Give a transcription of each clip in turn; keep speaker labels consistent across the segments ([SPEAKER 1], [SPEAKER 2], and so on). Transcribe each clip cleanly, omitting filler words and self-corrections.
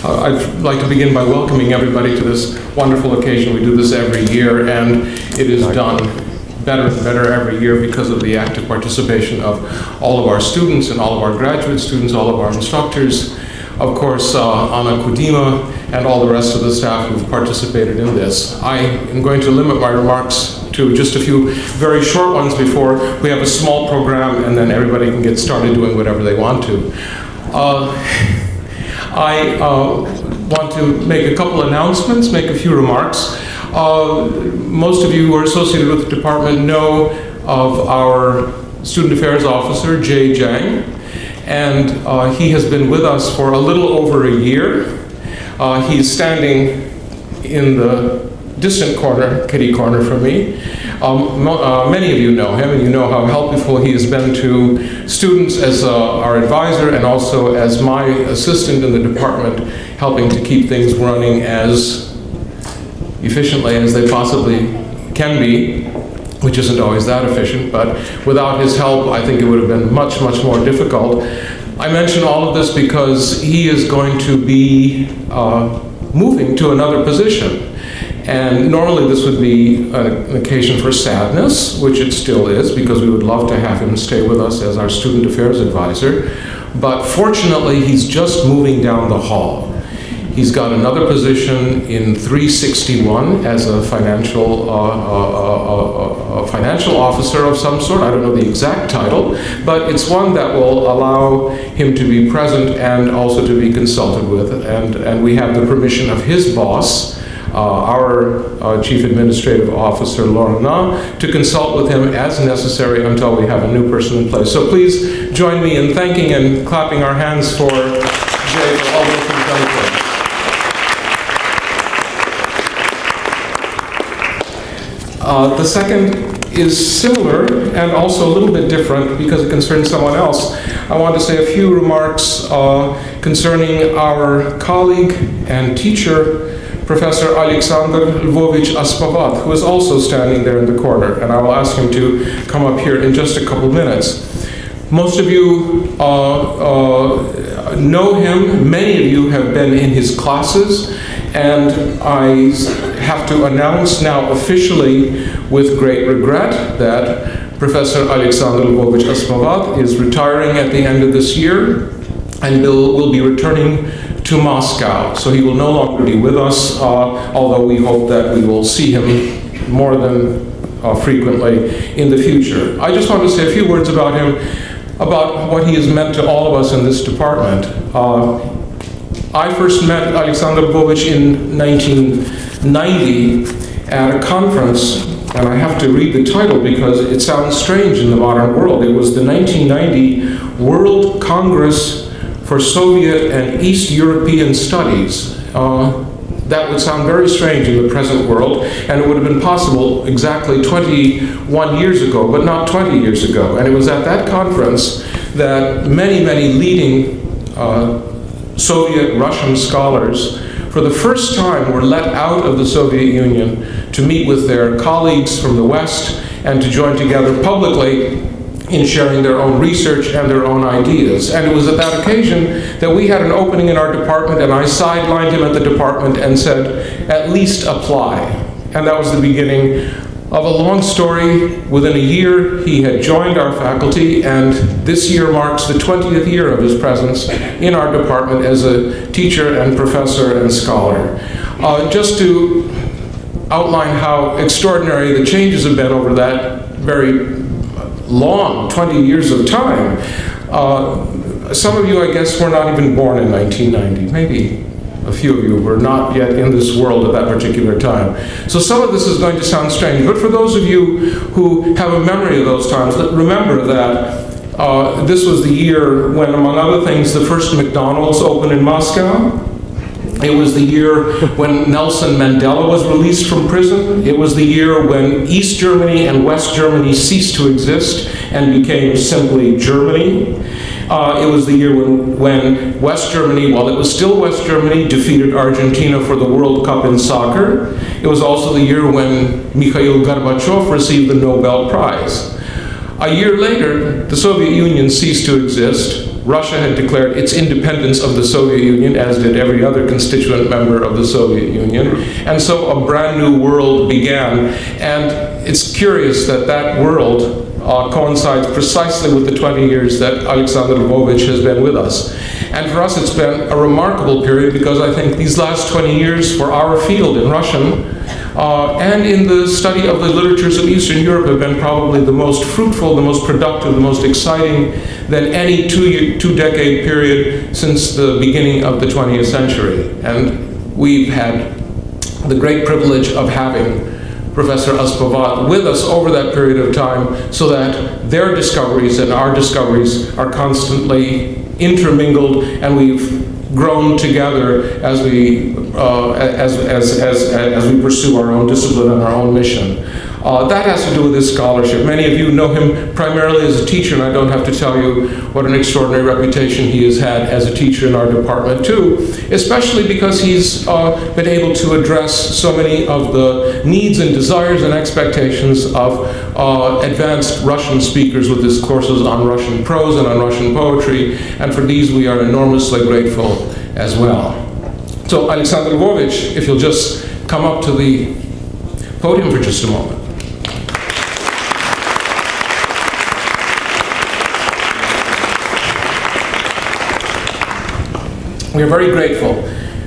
[SPEAKER 1] I'd like to begin by welcoming everybody to this wonderful occasion. We do this every year, and it is done better and better every year because of the active participation of all of our students and all of our graduate students, all of our instructors, of course, Anna Kudima, and all the rest of the staff who've participated in this. I am going to limit my remarks to just a few very short ones before we have a small program, and then everybody can get started doing whatever they want to. I want to make a couple announcements, make a few remarks. Most of you who are associated with the department know of our student affairs officer, Jay Jang, and he has been with us for a little over a year. He's standing in the distant corner, kitty corner from me. Many of you know him, and you know how helpful he has been to students as our advisor and also as my assistant in the department, helping to keep things running as efficiently as they possibly can be, which isn't always that efficient, but without his help, I think it would have been much, much more difficult. I mention all of this because he is going to be moving to another position. And normally this would be an occasion for sadness, which it still is, because we would love to have him stay with us as our student affairs advisor. But fortunately, he's just moving down the hall. He's got another position in 361 as a financial officer of some sort. I don't know the exact title, but it's one that will allow him to be present and also to be consulted with. And we have the permission of his boss, our Chief Administrative Officer, Lauren Na, to consult with him as necessary until we have a new person in place. So please join me in thanking and clapping our hands for Jay for all that he's done for us. The second is similar and also a little bit different because it concerns someone else. I want to say a few remarks concerning our colleague and teacher, Professor Alexander Lvovich Aspavat, who is also standing there in the corner, and I will ask him to come up here in just a couple minutes. Most of you know him. Many of you have been in his classes, and I have to announce now officially with great regret that Professor Alexander Lvovich Aspavat is retiring at the end of this year and will be returning to Moscow. So he will no longer be with us, although we hope that we will see him more than frequently in the future. I just want to say a few words about him, about what he has meant to all of us in this department. I first met Alexander Lvovich in 1990 at a conference, and I have to read the title because it sounds strange in the modern world. It was the 1990 World Congress for Soviet and East European Studies. That would sound very strange in the present world, and it would have been possible exactly 21 years ago, but not 20 years ago. And it was at that conference that many, many leading Soviet Russian scholars for the first time were let out of the Soviet Union to meet with their colleagues from the West and to join together publicly in sharing their own research and their own ideas. And it was at that occasion that we had an opening in our department, and I sidelined him at the department and said, at least apply. And that was the beginning of a long story. Within a year, he had joined our faculty, and this year marks the 20th year of his presence in our department as a teacher and professor and scholar. Just to outline how extraordinary the changes have been over that very long 20 years of time. Some of you, I guess, were not even born in 1990. Maybe a few of you were not yet in this world at that particular time. So some of this is going to sound strange, but for those of you who have a memory of those times, remember that this was the year when, among other things, the first McDonald's opened in Moscow. It was the year when Nelson Mandela was released from prison. It was the year when East Germany and West Germany ceased to exist and became simply Germany. It was the year when West Germany, while it was still West Germany, defeated Argentina for the World Cup in soccer. It was also the year when Mikhail Gorbachev received the Nobel Prize. A year later, the Soviet Union ceased to exist. Russia had declared its independence of the Soviet Union, as did every other constituent member of the Soviet Union. And so a brand new world began. And it's curious that that world coincides precisely with the 20 years that Alexander Lvovich has been with us. And for us, it's been a remarkable period because I think these last 20 years for our field in Russian and in the study of the literatures of Eastern Europe have been probably the most fruitful, the most productive, the most exciting than any two-decade period since the beginning of the 20th century. And we've had the great privilege of having Professor Aspavat with us over that period of time so that their discoveries and our discoveries are constantly intermingled, and we've grown together as we pursue our own discipline and our own mission. That has to do with his scholarship. Many of you know him primarily as a teacher, and I don't have to tell you what an extraordinary reputation he has had as a teacher in our department too, especially because he's been able to address so many of the needs and desires and expectations of advanced Russian speakers with his courses on Russian prose and on Russian poetry, and for these we are enormously grateful as well. So Alexander Lvovich, if you'll just come up to the podium for just a moment. We are very grateful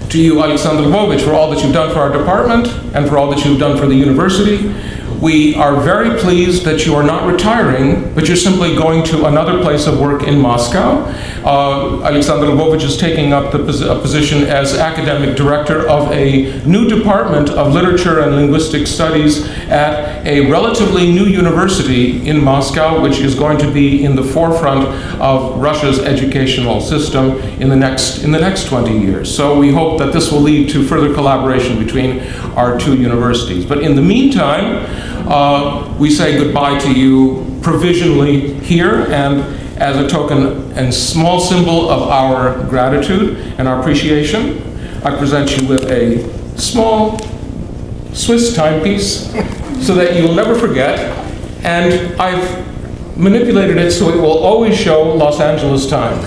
[SPEAKER 1] to you, Alexander Lvovich, for all that you've done for our department and for all that you've done for the university. We are very pleased that you are not retiring, but you're simply going to another place of work in Moscow. Alexander Lvovich is taking up the position as academic director of a new department of literature and linguistic studies at a relatively new university in Moscow, which is going to be in the forefront of Russia's educational system in the next 20 years. So we hope that this will lead to further collaboration between our two universities. But in the meantime, we say goodbye to you provisionally here, and as a token and small symbol of our gratitude and our appreciation, I present you with a small Swiss timepiece so that you'll never forget, and I've manipulated it so it will always show Los Angeles time.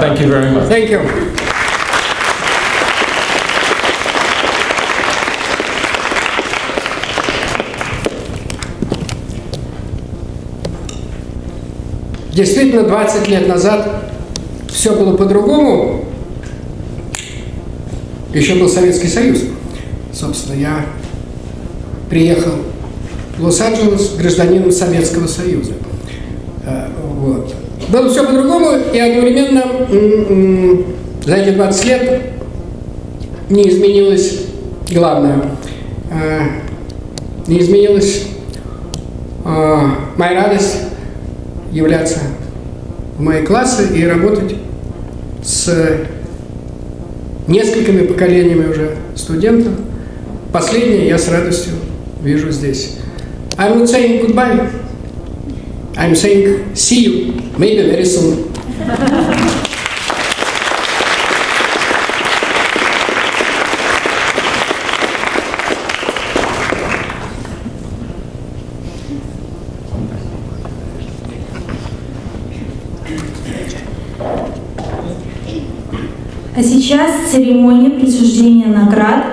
[SPEAKER 1] Thank you very much.
[SPEAKER 2] Thank you. Действительно, 20 лет назад все было по-другому. Еще был Советский Союз. Собственно, я приехал в Лос-Анджелес гражданином Советского Союза. Вот. Было все по-другому, и одновременно за эти 20 лет не изменилось главное. Не изменилась моя радость являться в мои классы и работать с несколькими поколениями уже студентов. Последнее я с радостью вижу здесь. I'm not saying goodbye. I'm saying see you, maybe very soon.
[SPEAKER 3] А сейчас церемония присуждения наград,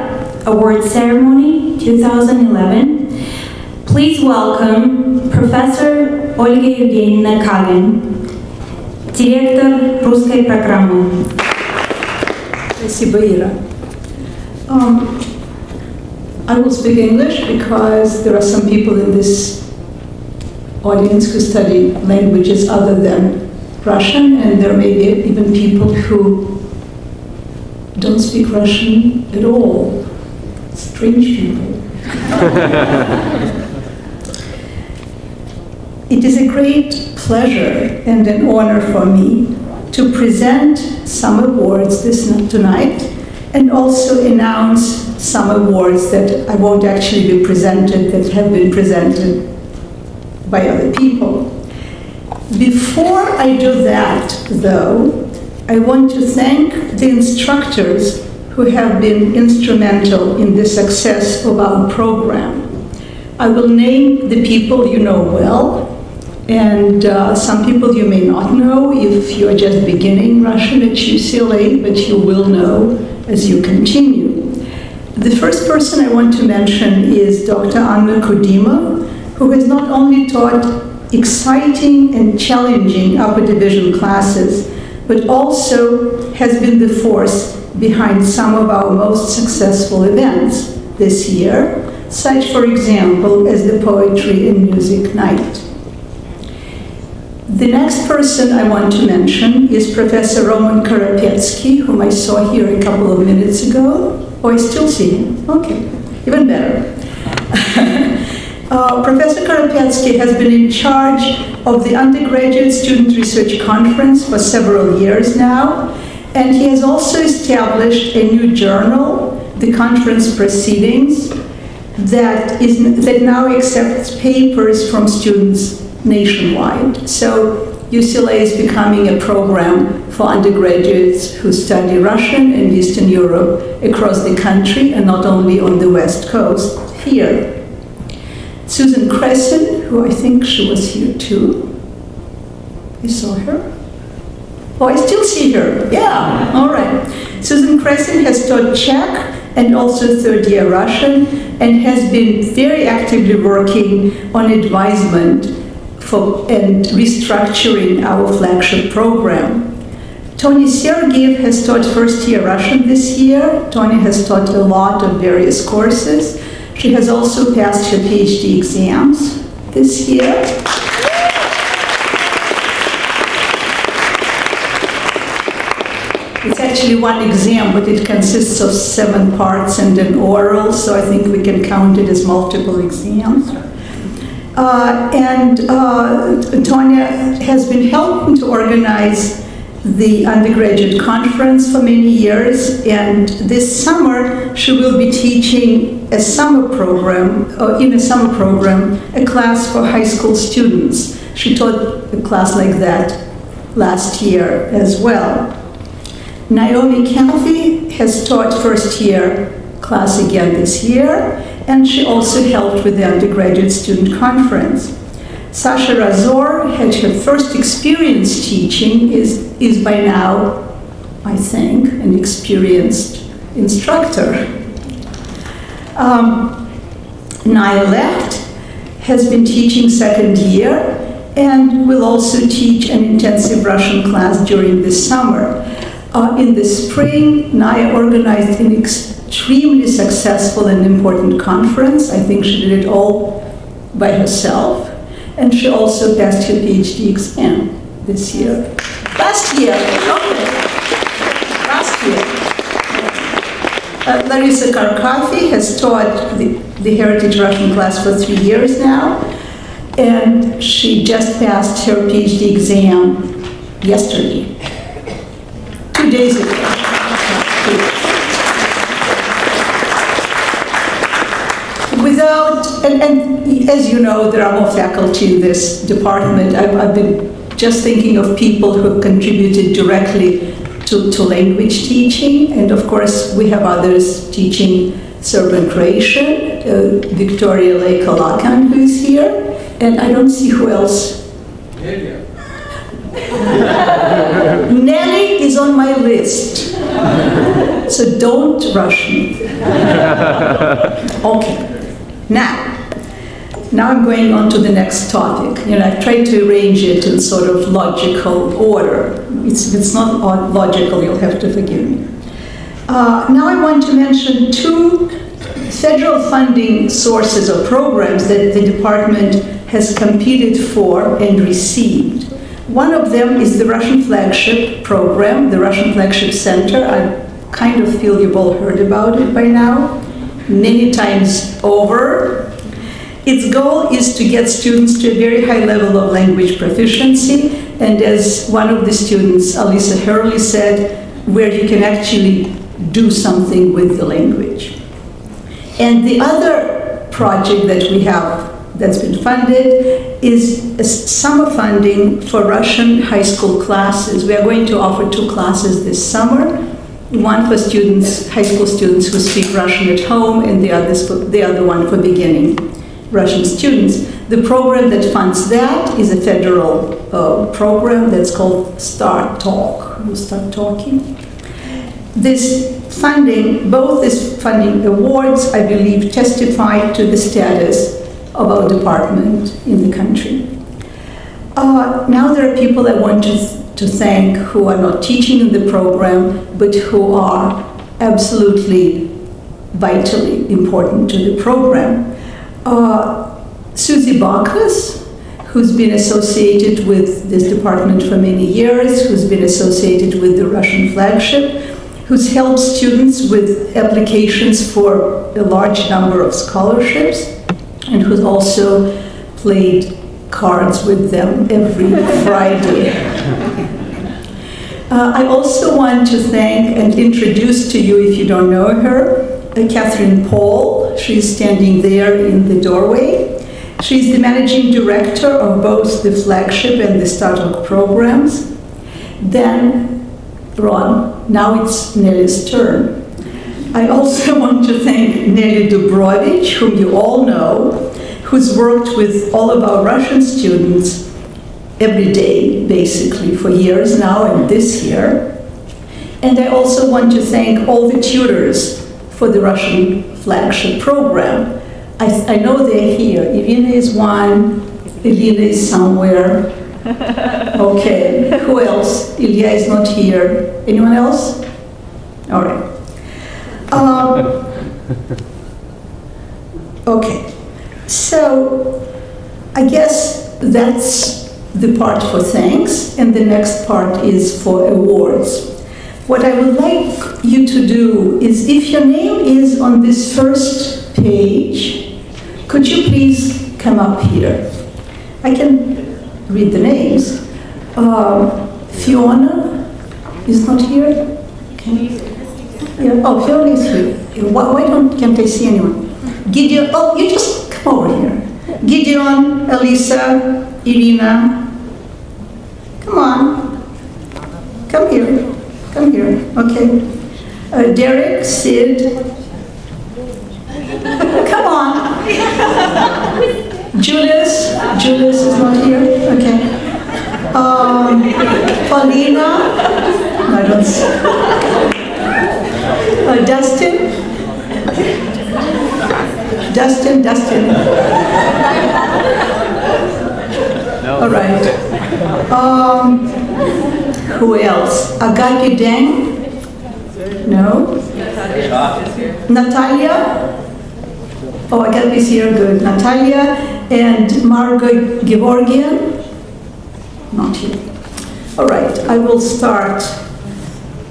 [SPEAKER 3] Award Ceremony 2011. Please welcome Professor Olga Evgenievna Kagin, директор русской программы.
[SPEAKER 4] Спасибо, Ира. I will speak English because there are some people in this audience who study languages other than Russian, and there may be even people who don't speak Russian at all. Strange people. It is a great pleasure and an honor for me to present some awards tonight, and also announce some awards that I won't actually be presented, that have been presented by other people. Before I do that, though, I want to thank the instructors who have been instrumental in the success of our program. I will name the people you know well, And some people you may not know if you're just beginning Russian at UCLA, but you will know as you continue. The first person I want to mention is Dr. Anna Kudima, who has not only taught exciting and challenging upper division classes, but also has been the force behind some of our most successful events this year, such, for example, as the Poetry and Music Night. The next person I want to mention is Professor Roman Koretsky, whom I saw here a couple of minutes ago. Oh, I still see him. Okay, even better. Professor Koretsky has been in charge of the Undergraduate Student Research Conference for several years now, and he has also established a new journal, the Conference Proceedings, that now accepts papers from students nationwide. So UCLA is becoming a program for undergraduates who study Russian and Eastern Europe across the country, and not only on the West Coast here. Susan Crescent, who I think she was here too. I saw her. Oh, I still see her. Yeah, all right. Susan Crescent has taught Czech and also third-year Russian, and has been very actively working on advisement and restructuring our flagship program. Tony Sergeyev has taught first-year Russian this year. Tony has taught a lot of various courses. She has also passed her PhD exams this year. It's actually one exam, but it consists of 7 parts and an oral, so I think we can count it as multiple exams. Tonya has been helping to organize the undergraduate conference for many years, and this summer she will be teaching a summer program, a class for high school students. She taught a class like that last year as well. Naomi Canopy has taught first-year class again this year, and she also helped with the undergraduate student conference. Sasha Razor had her first experience teaching, is by now, I think, an experienced instructor. Naya Lecht has been teaching second year and will also teach an intensive Russian class during this summer. In the spring, Naya organized an extremely successful and important conference. I think she did it all by herself. And she also passed her PhD exam this year. Last year. Larissa Karkafi has taught the Heritage Russian class for 3 years now. And she just passed her PhD exam yesterday. 2 days ago. And as you know, there are more faculty in this department. I've been just thinking of people who have contributed directly to language teaching, and of course we have others teaching Serbian Croatian, Victoria Leka-Lakan, who is here, and I don't see who else. Nelly is on my list, so don't rush me. Okay. Now I'm going on to the next topic. I've tried to arrange it in sort of logical order. It's not logical, you'll have to forgive me. Now I want to mention 2 federal funding sources or programs that the department has competed for and received. One of them is the Russian Flagship Program, the Russian Flagship Center. I kind of feel you've all heard about it by now, many times over. Its goal is to get students to a very high level of language proficiency, and as one of the students, Alisa Hurley, said, where you can actually do something with the language. And the other project that we have that's been funded is a summer funding for Russian high school classes. We are going to offer 2 classes this summer, one for students, high school students who speak Russian at home, and the other one for beginning Russian students. The program that funds that is a federal program that's called Start Talk. You start talking. This funding, both these funding awards, I believe, testify to the status of our department in the country. Now there are people I want to thank who are not teaching in the program, but who are absolutely vitally important to the program. Susie Bacchus, who's been associated with this department for many years, who's been associated with the Russian Flagship, who's helped students with applications for a large number of scholarships, and who's also played cards with them every Friday. I also want to thank and introduce to you, if you don't know her, Catherine Paul. She's standing there in the doorway. She's the managing director of both the Flagship and the Startalk programs. Then, Ron, now it's Nelly's turn. I also want to thank Nelly Dubrovich, whom you all know, who's worked with all of our Russian students every day, basically, for years now and this year. And I also want to thank all the tutors for the Russian Flagship Program. I know they're here. Irina is one, Elena is somewhere. Okay, who else? Ilya is not here. Anyone else? All right. Okay, so I guess that's the part for thanks, and the next part is for awards. What I would like you to do is, if your name is on this first page, could you please come up here? I can read the names. Fiona is not here. Okay. Yeah. Oh, Fiona is here. Why can't I see anyone? Gideon. Oh, you just come over here. Gideon, Elisa, Irina. Come on. Come here. Come here. Okay. Derek, Sid. Come on. Julius is not here. Okay. Paulina. No, I don't see. Dustin.
[SPEAKER 5] No.
[SPEAKER 4] All right. Who else? Agaki Deng? No. Natalia? Oh, Agapi's here, good. Natalia and Margot Georgian? Not here. All right, I will start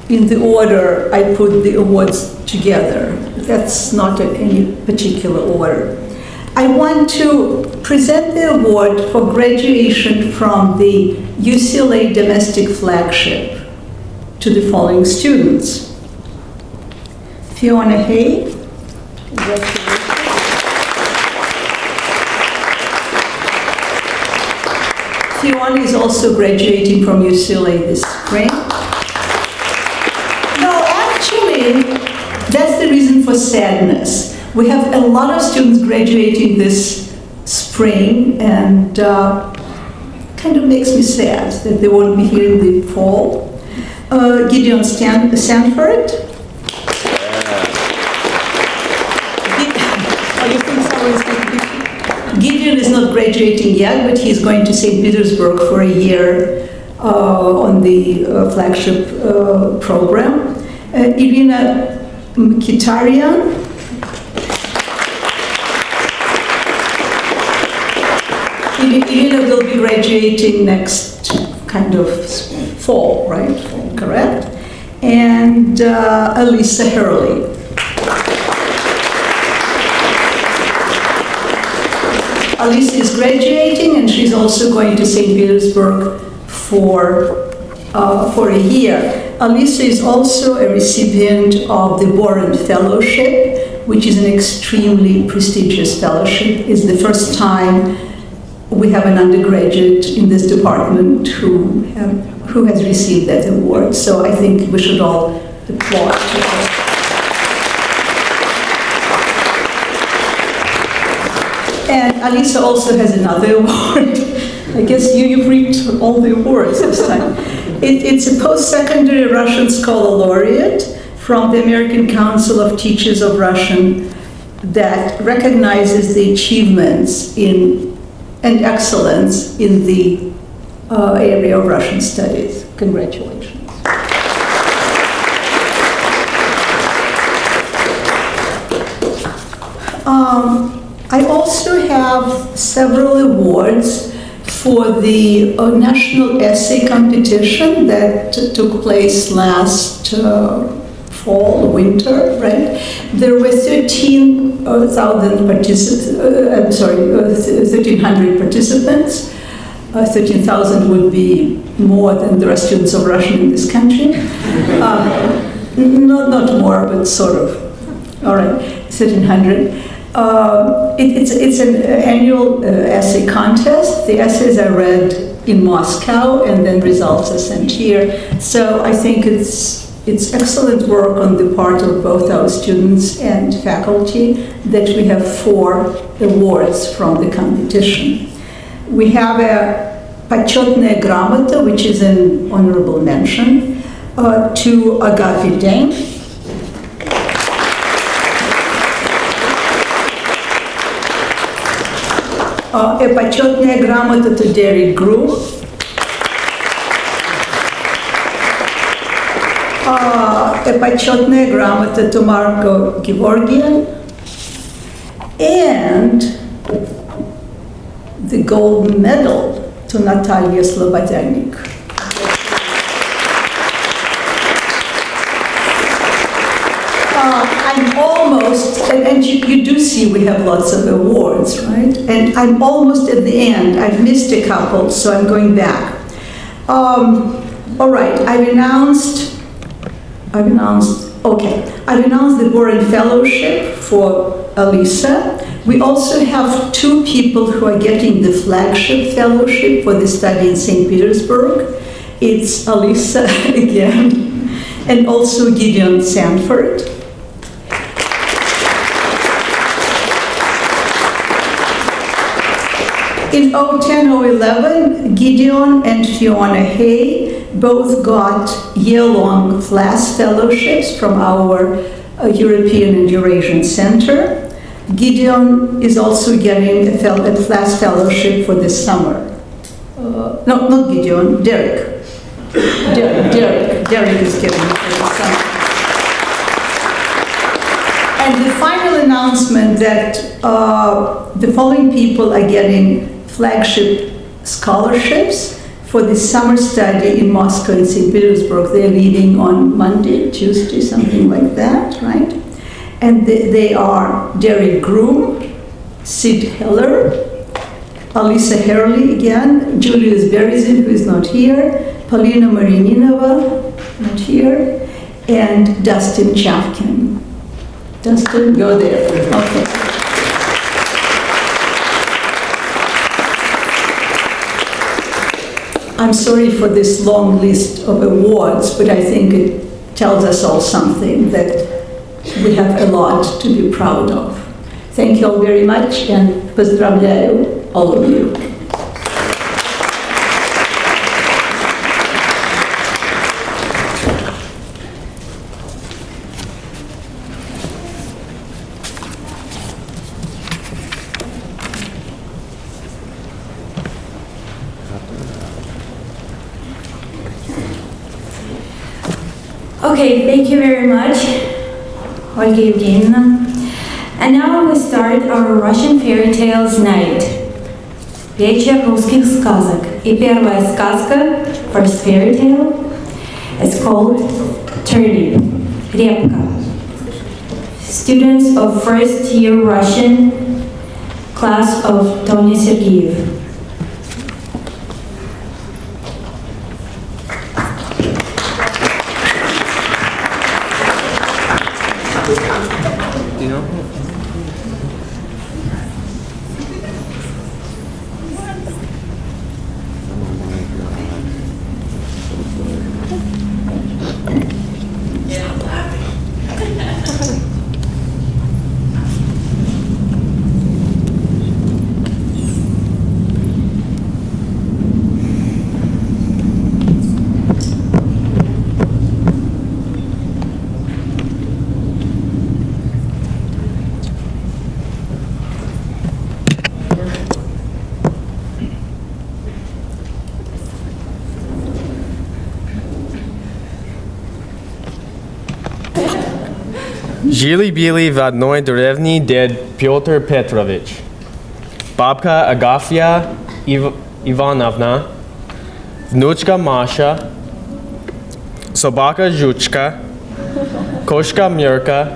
[SPEAKER 4] in the order I put the awards together. That's not in any particular order. I want to present the award for graduation from the UCLA Domestic Flagship to the following students. Fiona Hay. Congratulations. Fiona is also graduating from UCLA this spring. No, actually, that's the reason for sadness. We have a lot of students graduating this spring, and kind of makes me sad that they won't be here in the fall. Gideon Sanford. Gideon is not graduating yet, but he's going to St. Petersburg for a year on the flagship program. Irina Mkhitaryan. Irina will be graduating next kind of fall, right? Correct? And Elisa Hurley. Elisa is graduating, and she's also going to St. Petersburg for a year. Elisa is also a recipient of the Boren Fellowship, which is an extremely prestigious fellowship. It's the first time we have an undergraduate in this department who has received that award. So I think we should all applaud her. And Alisa also has another award. I guess you've reaped all the awards this time. It's a post-secondary Russian scholar laureate from the American Council of Teachers of Russian that recognizes the achievements in and excellence in the area of Russian studies. Congratulations. I also have several awards for the National Essay Competition that took place last fall, winter, right? There were 13,000 participants, 1,300 participants. 13,000 would be more than there are students of Russian in this country. Not more, but sort of. All right, 1,300. It's an annual essay contest. The essays are read in Moscow, and then results are sent here. So I think it's excellent work on the part of both our students and faculty that we have 4 awards from the competition. We have a Почетная грамота, which is an honorable mention, to Agapi Deng. A почетная грамота to Derek Groom. A почетная грамота to Marco Gevorgian. And the gold medal to Natalia Slobodyanik. I'm almost, and you do see we have lots of awards, right? And I'm almost at the end. I've missed a couple, so I'm going back. All right, I've announced the Boren Fellowship for Alisa. We also have 2 people who are getting the Flagship Fellowship for the study in St. Petersburg. It's Alisa again, and also Gideon Sanford. In 2010-2011, Gideon and Fiona Hay both got year-long FLAS fellowships from our European and Eurasian Center. Gideon is also getting a FLAS fellowship for this summer. No, not Gideon, Derek. Derek is getting it for this summer. And the final announcement that the following people are getting flagship scholarships for the summer study in Moscow and St. Petersburg. They're leaving on Monday, Tuesday, something like that, right? And they are Derek Groom, Sid Heller, Alisa Herley again, Julius Berezin, who is not here, Polina Marininova, not here, and Dustin Chavkin. Dustin, go there. Okay. I'm sorry for this long list of awards, but I think it tells us all something that we have a lot to be proud of. Thank you all very much, and поздравляю all of you.
[SPEAKER 3] Okay, thank you very much, Olga Evgeniyevna. And now we start our Russian Fairytales Night. Вечер русских сказок. И первая сказка, first fairy tale, is called Turnip, Repka. Students of first year Russian class of Tony Sergeyev.
[SPEAKER 6] Жили-били в одной деревне дед Петр Петрович, бабка Агафья Ивановна, внучка Маша, собака Жучка, кошка Мирка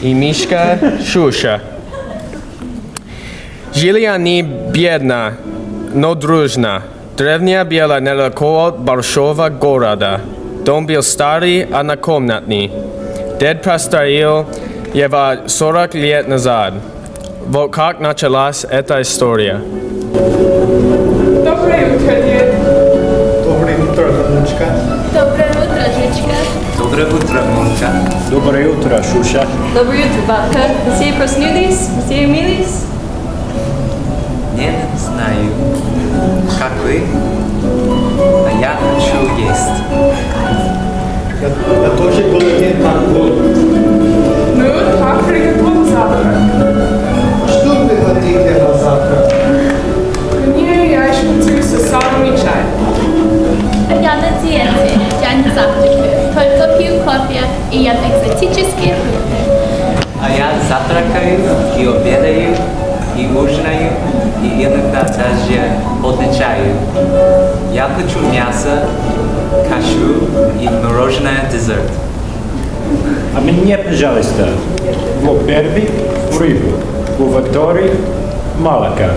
[SPEAKER 6] и мишка Шуша. Жили они бедно, но дружно. Деревня была недалеко от большого города. Дом был старый, однокомнатный. Дед постарел его 40 лет назад. Вот как началась эта история.
[SPEAKER 7] Доброе утро, дед.
[SPEAKER 8] Доброе утро, внучка.
[SPEAKER 9] Доброе утро, Жучка.
[SPEAKER 5] Доброе утро, внучка.
[SPEAKER 8] Доброе утро, Шуша.
[SPEAKER 9] Доброе утро, бабка. Вы все проснулись? Вы все умились?
[SPEAKER 5] Не знаю, как вы, а я хочу есть.
[SPEAKER 8] Я тоже голоден, как голод.
[SPEAKER 7] Ну, как приготовил завтрак?
[SPEAKER 8] Что вы хотите на завтрак?
[SPEAKER 7] Мне яичницу с салом и чай.
[SPEAKER 9] Я на диете. Я не завтракаю. Только пью кофе и ем экзотические фрукты.
[SPEAKER 5] А я завтракаю и обедаю, и ужинаю, и иногда даже отдыхаю. Я хочу мясо, кашу и мороженое десерт.
[SPEAKER 8] А мне, пожалуйста, во-первых, рыбу, во-вторых, молоко,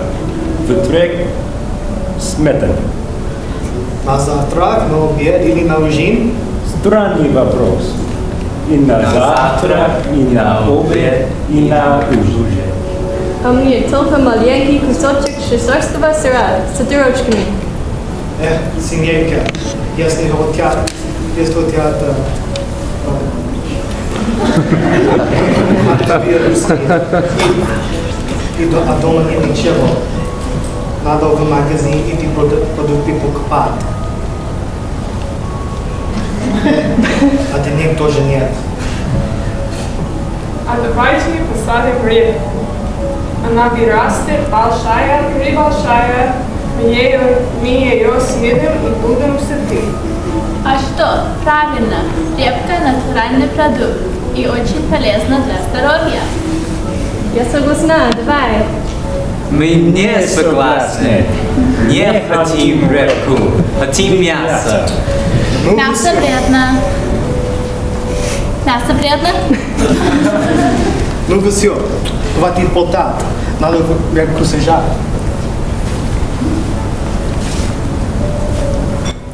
[SPEAKER 8] в-третьих, сметану.
[SPEAKER 10] На завтрак, на обед или на ужин?
[SPEAKER 8] Странный вопрос. И на завтрак, и на обед, и на ужин.
[SPEAKER 9] А мне только маленький кусочек швейцарского сыра с отрочками.
[SPEAKER 10] Семейка, если хотят и дома нет ничего. Надо в магазин идти продукты покупать. А денег тоже нет.
[SPEAKER 7] А давайте посадим репку. Она вырастет большая, прибольшая. Мы ее съедим и будем сыты.
[SPEAKER 9] А что? Правильно. Репка – натуральный продукт и очень полезна для здоровья. Я согласна, давай.
[SPEAKER 5] Мы не согласны. Не хотим репку, хотим мясо.
[SPEAKER 9] Мясо вредно. Мясо вредно?
[SPEAKER 10] Ну все, хватит болтать. Надо репку сажать.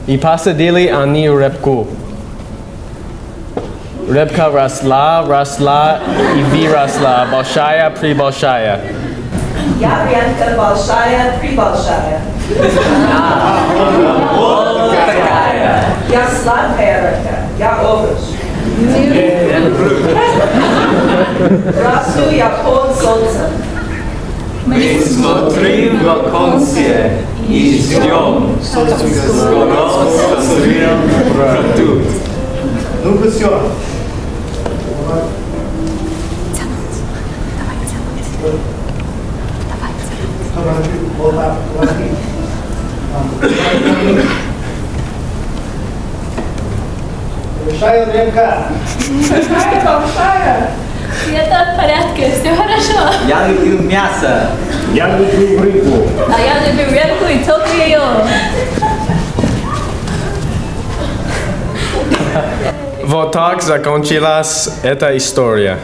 [SPEAKER 6] И посадили они репку. Репка росла и выросла, большая, прибольшая.
[SPEAKER 11] Я репка большая, прибольшая.
[SPEAKER 5] Вот такая.
[SPEAKER 11] Я сладкая репка, я овощ. Расту я под солнцем.
[SPEAKER 5] Мы смотрим в оконце и ждем. Скоро созрел продукт.
[SPEAKER 10] Ну все. Большая репка.
[SPEAKER 7] Какая большая.
[SPEAKER 9] Это в порядке, все хорошо.
[SPEAKER 5] Я люблю мясо.
[SPEAKER 8] Я люблю рыбу.
[SPEAKER 9] А я люблю репку и только ее.
[SPEAKER 6] Вот так закончилась эта история.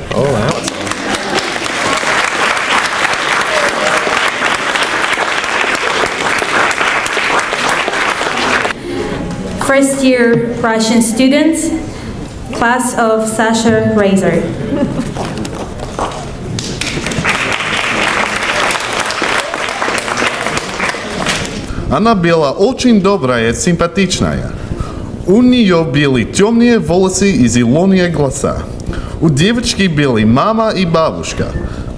[SPEAKER 3] First year Russian students, class of Sasha Razor.
[SPEAKER 12] Она была очень добрая и симпатичная. У нее были темные волосы и зеленые глаза. У девочки были мама и бабушка.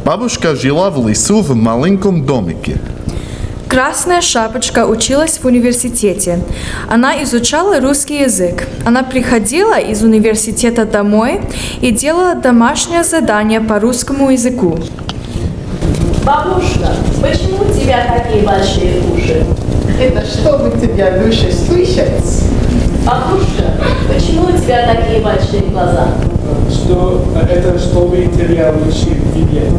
[SPEAKER 12] Бабушка жила в лесу в маленьком домике.
[SPEAKER 13] Красная шапочка училась в университете. Она изучала русский язык. Она приходила из университета домой и делала домашнее задание по русскому языку.
[SPEAKER 11] Бабушка, почему у тебя такие большие уши?
[SPEAKER 2] Это чтобы тебя лучше слышать.
[SPEAKER 11] Бабушка, почему у тебя такие большие глаза?
[SPEAKER 14] что это чтобы тебя лучше видеть.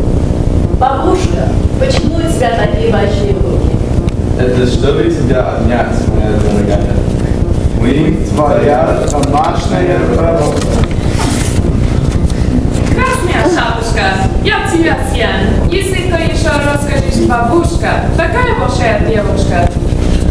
[SPEAKER 11] Бабушка, почему у тебя такие большие руки?
[SPEAKER 15] Это чтобы тебя обнять, моя дорогая. Мы твоя домашняя работа.
[SPEAKER 7] Красная шапочка, я тебя съем. Если ты еще расскажешь, бабушка, такая большая девушка.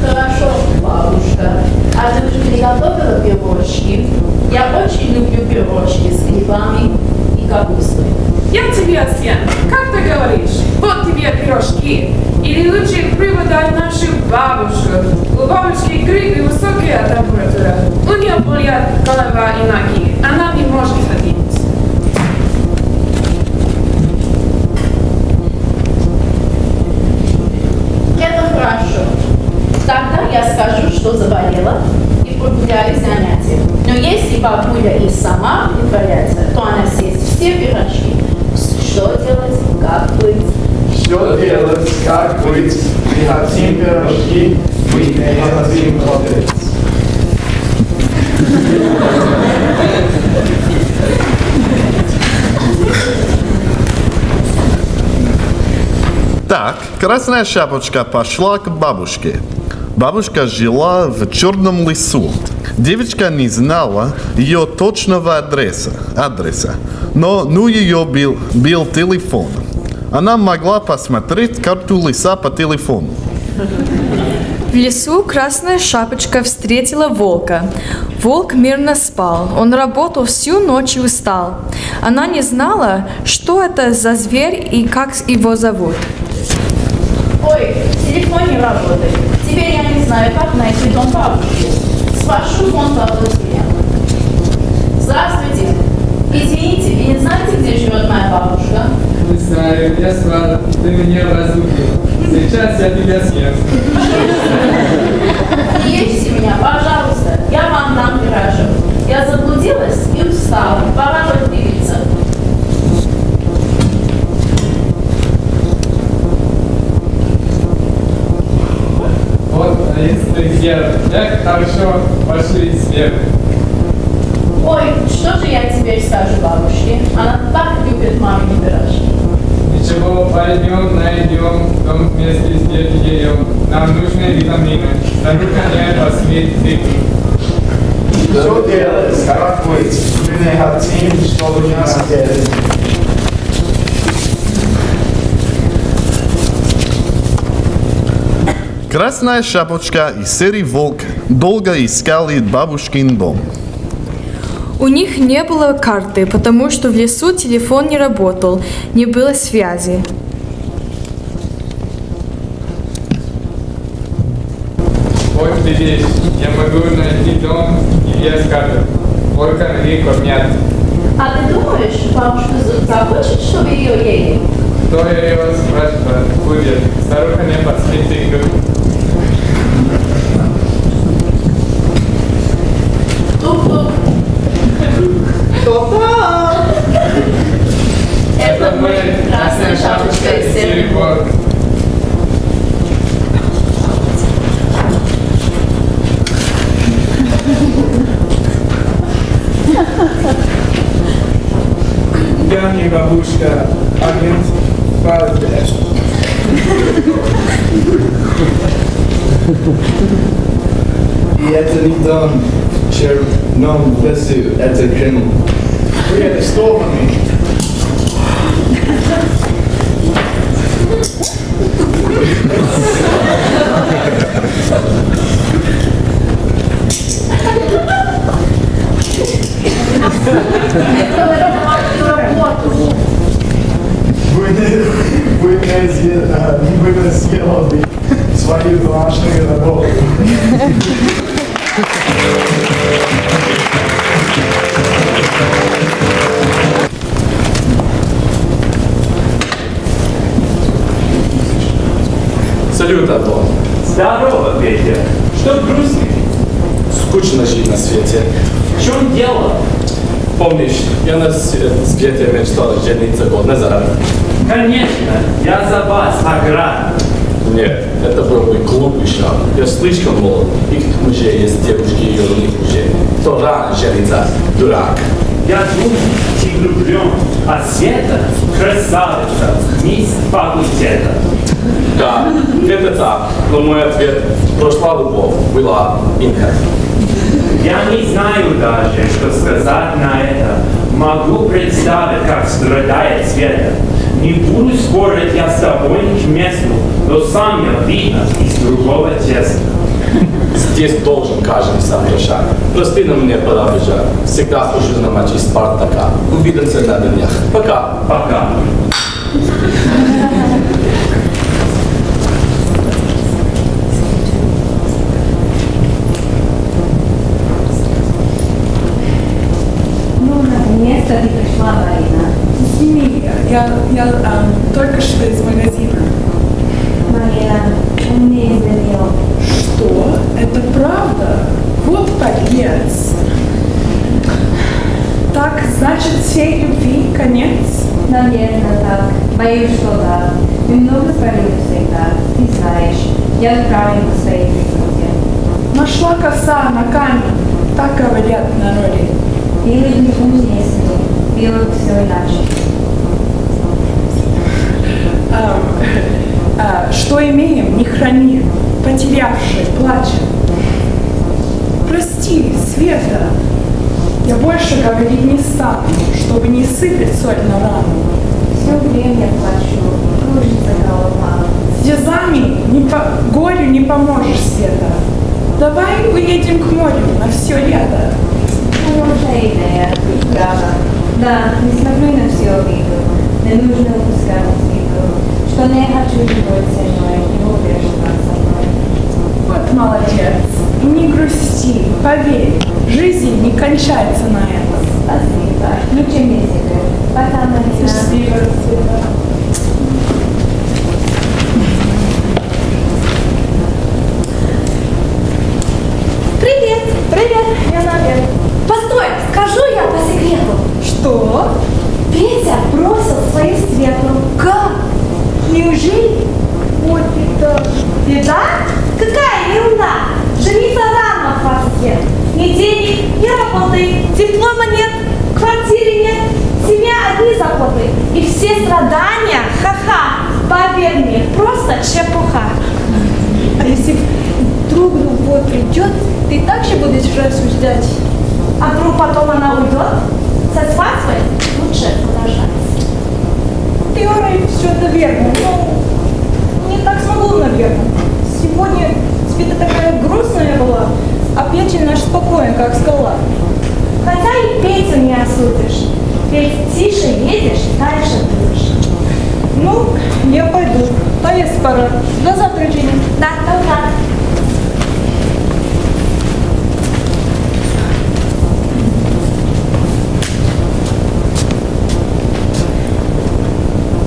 [SPEAKER 11] Хорошо, бабушка. А ты уже приготовила пирожки? Я очень люблю пирожки с грибами и капустой.
[SPEAKER 7] Я тебя съем. Как ты говоришь? Вот тебе пирожки. Или лучше приводай нашу бабушку. У бабушки грибы высокая температура. У нее болят голова и ноги. Она не может ходить.
[SPEAKER 11] Это хорошо. Тогда я скажу, что заболела и прогуляли занятия. Но если бабуля и сама притворяется, то она съест все пирожки. Что делать, как быть?
[SPEAKER 15] Что делать, как быть? Мы хотим пирожки, мы не хотим хлопец.
[SPEAKER 12] Так, Красная Шапочка пошла к бабушке. Бабушка жила в черном лесу. Девочка не знала ее точного адреса, но у нее был телефон. Она могла посмотреть карту леса по телефону.
[SPEAKER 13] В лесу Красная Шапочка встретила волка. Волк мирно спал. Он работал всю ночь и устал. Она не знала, что это за зверь и как его зовут.
[SPEAKER 11] Ой, телефон не работает. Теперь я не знаю, как найти дом бабушки. Спрошу вон того зверя. Здравствуйте. Извините, вы не знаете, где живет моя бабушка?
[SPEAKER 14] Не знаю, я свадьба, ты меня разлюбил. Сейчас я тебя съем.
[SPEAKER 11] Не ешьте меня, пожалуйста. Я вам дам пирожок. Я заблудилась и устала. Пора подвигаться.
[SPEAKER 14] Вот, если сделать, как хорошо пошли сверху.
[SPEAKER 11] Ой, что же я теперь скажу бабушке? Она так любит мамины пирожки.
[SPEAKER 14] Ничего, пойдем, найдем, дом вместе с едем. Нам нужны витамины. Старуха не посмеет выпить.
[SPEAKER 15] Что делать, как быть? Мы не хотим, чтобы нас делали.
[SPEAKER 12] Красная Шапочка и Серый Волк долго искали бабушкин дом.
[SPEAKER 13] У них не было карты, потому что в лесу телефон не работал, не было связи.
[SPEAKER 14] Вот видишь, я могу найти дом и без карты. Только ноги кормят.
[SPEAKER 11] А ты думаешь, бабушка захочет, чтобы ее ели?
[SPEAKER 14] Кто ее спрашивает, будет. Старуха не посмеет.
[SPEAKER 11] Тук-тук.
[SPEAKER 14] Кто-то!
[SPEAKER 11] Это мы, Красная Шапочка и Серый Волк.
[SPEAKER 14] Я не бабушка, агент Фазбер.
[SPEAKER 15] И это не дом в черном лесу, это Кремль. Вы арестованы. Вы не сделали свою домашнюю работу.
[SPEAKER 16] Салют, Атлон.
[SPEAKER 17] Здорово, Петя. Что грустный?
[SPEAKER 16] Скучно жить на свете.
[SPEAKER 17] В чем дело?
[SPEAKER 16] Помнишь, я на свете мечтал жениться год назад?
[SPEAKER 17] Конечно, я за вас, Аград.
[SPEAKER 16] Нет, это был бы глупый шаг. Я слишком молод. И к мужей есть девушки и юных мужей. Кто рано женится, дурак.
[SPEAKER 17] Я думаю, тебе влюблен, а Света – красавица, мисс факультета.
[SPEAKER 16] Да, это так, но мой ответ – прошла любовь, была инка.
[SPEAKER 17] Я не знаю даже, что сказать на это. Могу представить, как страдает Света. Не буду спорить я с тобой к месту, но сам я видно из другого теста.
[SPEAKER 16] Здесь должен каждый сам решать. Прости, но мне пора бежать. Всегда хожу на матчи Спартака. Увидимся на днях. Пока.
[SPEAKER 17] Пока.
[SPEAKER 11] Ну, наконец-то ты пришла, Марина.
[SPEAKER 18] Извини, я только что из магазина.
[SPEAKER 11] Марина, он мне изменил.
[SPEAKER 18] Что? Это правда? Вот подлец. Так, значит, всей любви конец?
[SPEAKER 11] Наверное, так. Боюсь, что да. Мы много спорили всегда. Ты знаешь, я правильно по своей природе.
[SPEAKER 18] Нашла коса на камень. Так говорят в народе.
[SPEAKER 11] Или не умнее с ним. Было бы все иначе.
[SPEAKER 18] Что имеем, не храни. Потерявший, плачем. Прости, Света. Я больше говорить не стану, чтобы не сыпать соль на рану.
[SPEAKER 11] Все время плачу, кружится голова.
[SPEAKER 18] Слезами горю не поможешь, Света. Давай уедем к морю на все лето.
[SPEAKER 11] Хорошая идея, правда. Да, не смотрю на все обиду. Не нужно упускать из виду, что не хочу любовь со мной, не будешь со мной.
[SPEAKER 18] Вот молодец. И не грусти, поверь, жизнь не кончается на этом.
[SPEAKER 11] Спасибо. Ключи месяца. Пока, Марина.
[SPEAKER 18] Спасибо, Света.
[SPEAKER 19] Привет! Привет! Я наверх. Постой, скажу я по секрету.
[SPEAKER 18] Что?
[SPEAKER 19] Петя бросил свою Свету. Как? Неужели? Вот это. Беда? Какая ерунда! Жениться рано в 20 лет. Ни денег, ни работы, диплома нет, квартиры нет, семья одни заботы. И все страдания, ха-ха, поверь мне, просто чепуха.
[SPEAKER 18] А если вдруг любовь придет, ты так же будешь рассуждать?
[SPEAKER 19] А вдруг потом она уйдет? Со свадьбой лучше подождать.
[SPEAKER 18] Теория все это верно, но не так смогу, наверное. Сегодня Света такая грустная была, а Петя наш спокоен, как скала.
[SPEAKER 19] Хотя и Петю не осудишь. Ведь тише едешь, дальше будешь.
[SPEAKER 18] Ну, я пойду. Поесть пора. До завтра, Женя.
[SPEAKER 19] Да, до утра.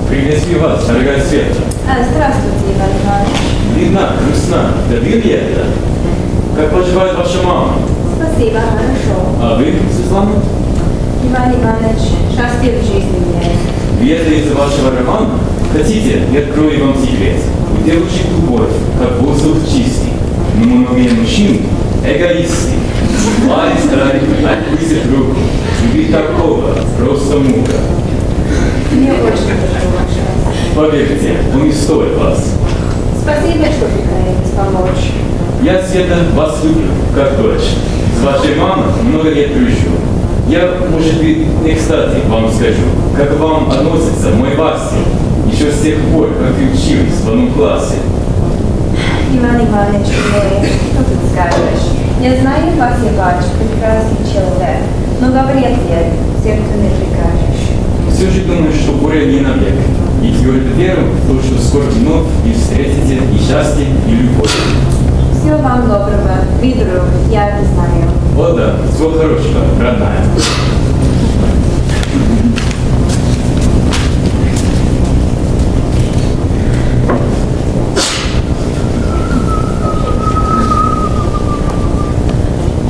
[SPEAKER 20] Приветствую вас, дорогая Света.
[SPEAKER 11] Здравствуйте, Иван Иванович.
[SPEAKER 20] Видно, грустна. Да видно это. Как поживает ваша мама?
[SPEAKER 11] Спасибо, хорошо.
[SPEAKER 20] А вы, Светлана?
[SPEAKER 11] Иван Иванович, счастье в жизни меняет.
[SPEAKER 20] Ведь из вашего романа? Хотите, я открою вам секрет. У девушек любовь, как воздух чистый. Но многие мужчин эгоисты. Ларис старается отпустить руку. Любить такого просто мука.
[SPEAKER 11] Мне очень хорошо ваше.
[SPEAKER 20] Поверьте, он не стоит вас.
[SPEAKER 11] Спасибо, что пытаетесь помочь.
[SPEAKER 20] Я, Света, вас люблю, как дочь. С вашей мамой много лет дружу. Я, может быть, не кстати вам скажу, как вам относится мой Вася, еще с тех пор, как вы учились в одном классе.
[SPEAKER 11] Иван Иванович, что ты скажешь? Я знаю вас, Ивач, прекрасный человек, но говорят я, сердцу не прикажешь.
[SPEAKER 20] Все же думаю, что горе не навек. И твердо верю в то, что скоро вновь и встретите и счастье, и любовь.
[SPEAKER 11] Всего вам доброго, вы друг, я это знаю.
[SPEAKER 20] О да, всего хорошего, родная.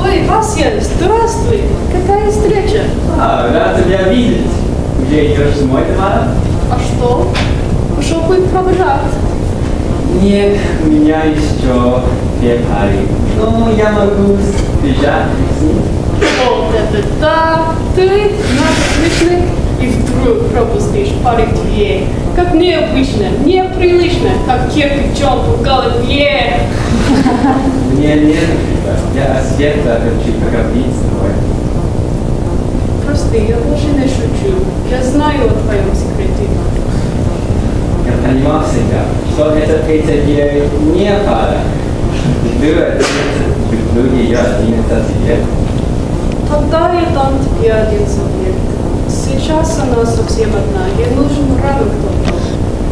[SPEAKER 7] Ой, Вася, здравствуй! Какая встреча?
[SPEAKER 5] Рад тебя видеть. Где идешь домой, Тамара?
[SPEAKER 7] А что? Ушел путь провожать.
[SPEAKER 5] Нет, у меня еще 2 пары. Но я могу сбежать с ним.
[SPEAKER 7] Вот это да! Ты наш
[SPEAKER 21] отличных, и вдруг пропустишь парик-тве, как необычно, неприлично, как кирпичом по голове.
[SPEAKER 20] Мне нет, я света хочу поговорить с тобой.
[SPEAKER 21] Прости, я больше не шучу. Я знаю о твоем секрете.
[SPEAKER 20] Я понимал всегда, что эта третья не пара. Люблю ее 11 лет.
[SPEAKER 21] Тогда я дам тебе один совет. Сейчас она совсем одна, ей нужен рядом кто-то.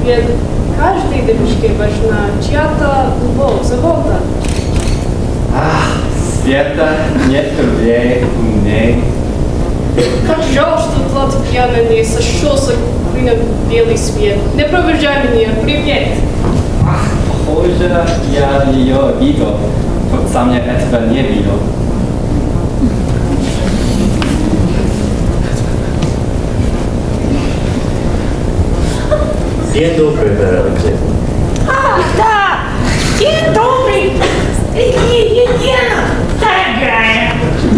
[SPEAKER 21] Ведь каждой девушке важна чья-то любовь, забота.
[SPEAKER 20] Ах, Света, нет людей умней.
[SPEAKER 21] Как жаль, что тот пьяный не сошелся на белый свет. Не провожай меня, привет.
[SPEAKER 20] Похоже, я ее видел, хоть сам я этого не видел.
[SPEAKER 22] День добрый, дорогие.
[SPEAKER 19] Ах, да! День добрый! Елена, дорогая!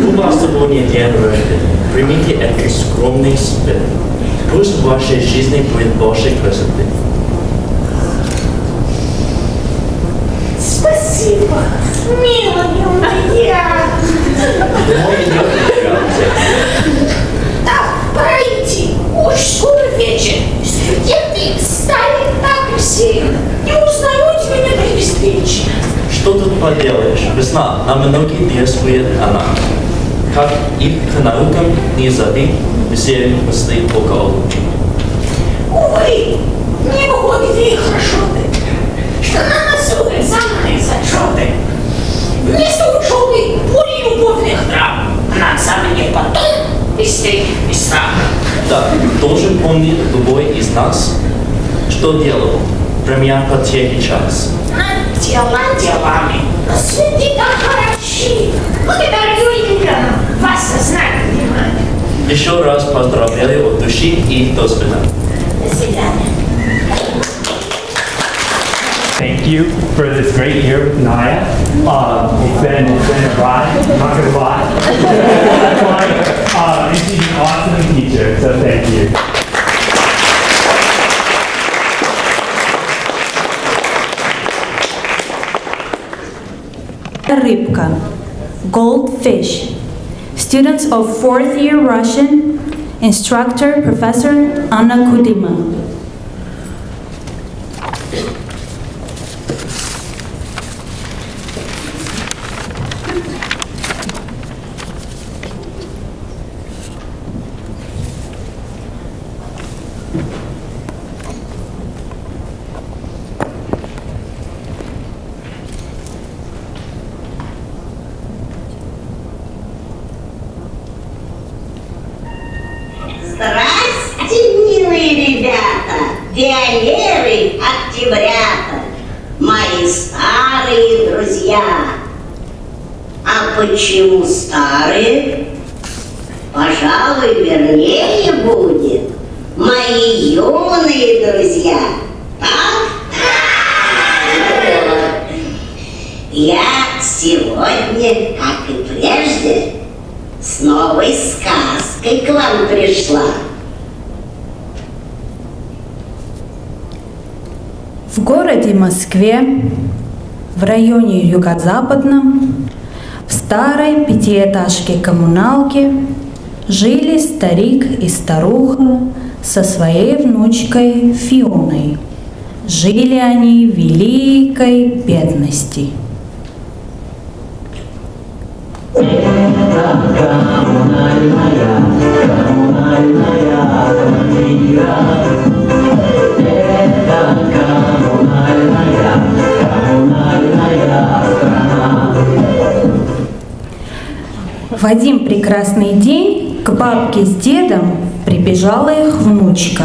[SPEAKER 22] У вас сегодня день рождения. Примите этот скромный свет. Пусть в вашей жизни будет больше красоты.
[SPEAKER 19] Спасибо, милая моя! Так, пора идти. Уж скоро вечер. Студенты стали так красивы. Не узнают меня при встрече.
[SPEAKER 22] Что тут поделаешь? Весна, на многие действует она. Как и к наукам не зови, все мысли около лучи.
[SPEAKER 19] Увы, не выходит и хорошо ты, что на носу экзамены зачеты. Вместо учебы более любовных драм, на экзамене потом быстрее и страх.
[SPEAKER 22] Да, должен помнить любой из нас, что делал, промя потери час.
[SPEAKER 19] Делами, но судьи так хороши. Благодарю, Елена, вас знать внимание.
[SPEAKER 22] Еще раз поздравляю от души и до свидания.
[SPEAKER 19] До свидания.
[SPEAKER 17] Thank you for this great year with Naya. It's been a ride, I'm not gonna lie. And she's an awesome teacher, so thank you.
[SPEAKER 3] Рыбка, goldfish. Students of 4th year Russian, instructor Professor Anna Kudima.
[SPEAKER 23] Здрасте, милые ребята, пионеры, октябрята, мои старые друзья. А почему старые? Пожалуй, вернее будет, мои юные друзья. Так? Я сегодня, как и прежде, с новой сказкой к вам пришла.
[SPEAKER 3] В городе Москве, в районе Юго-Западном, в старой пятиэтажке коммуналки жили старик и старуха со своей внучкой Фионой. Жили они в великой бедности. В один прекрасный день к бабке с дедом прибежала их внучка.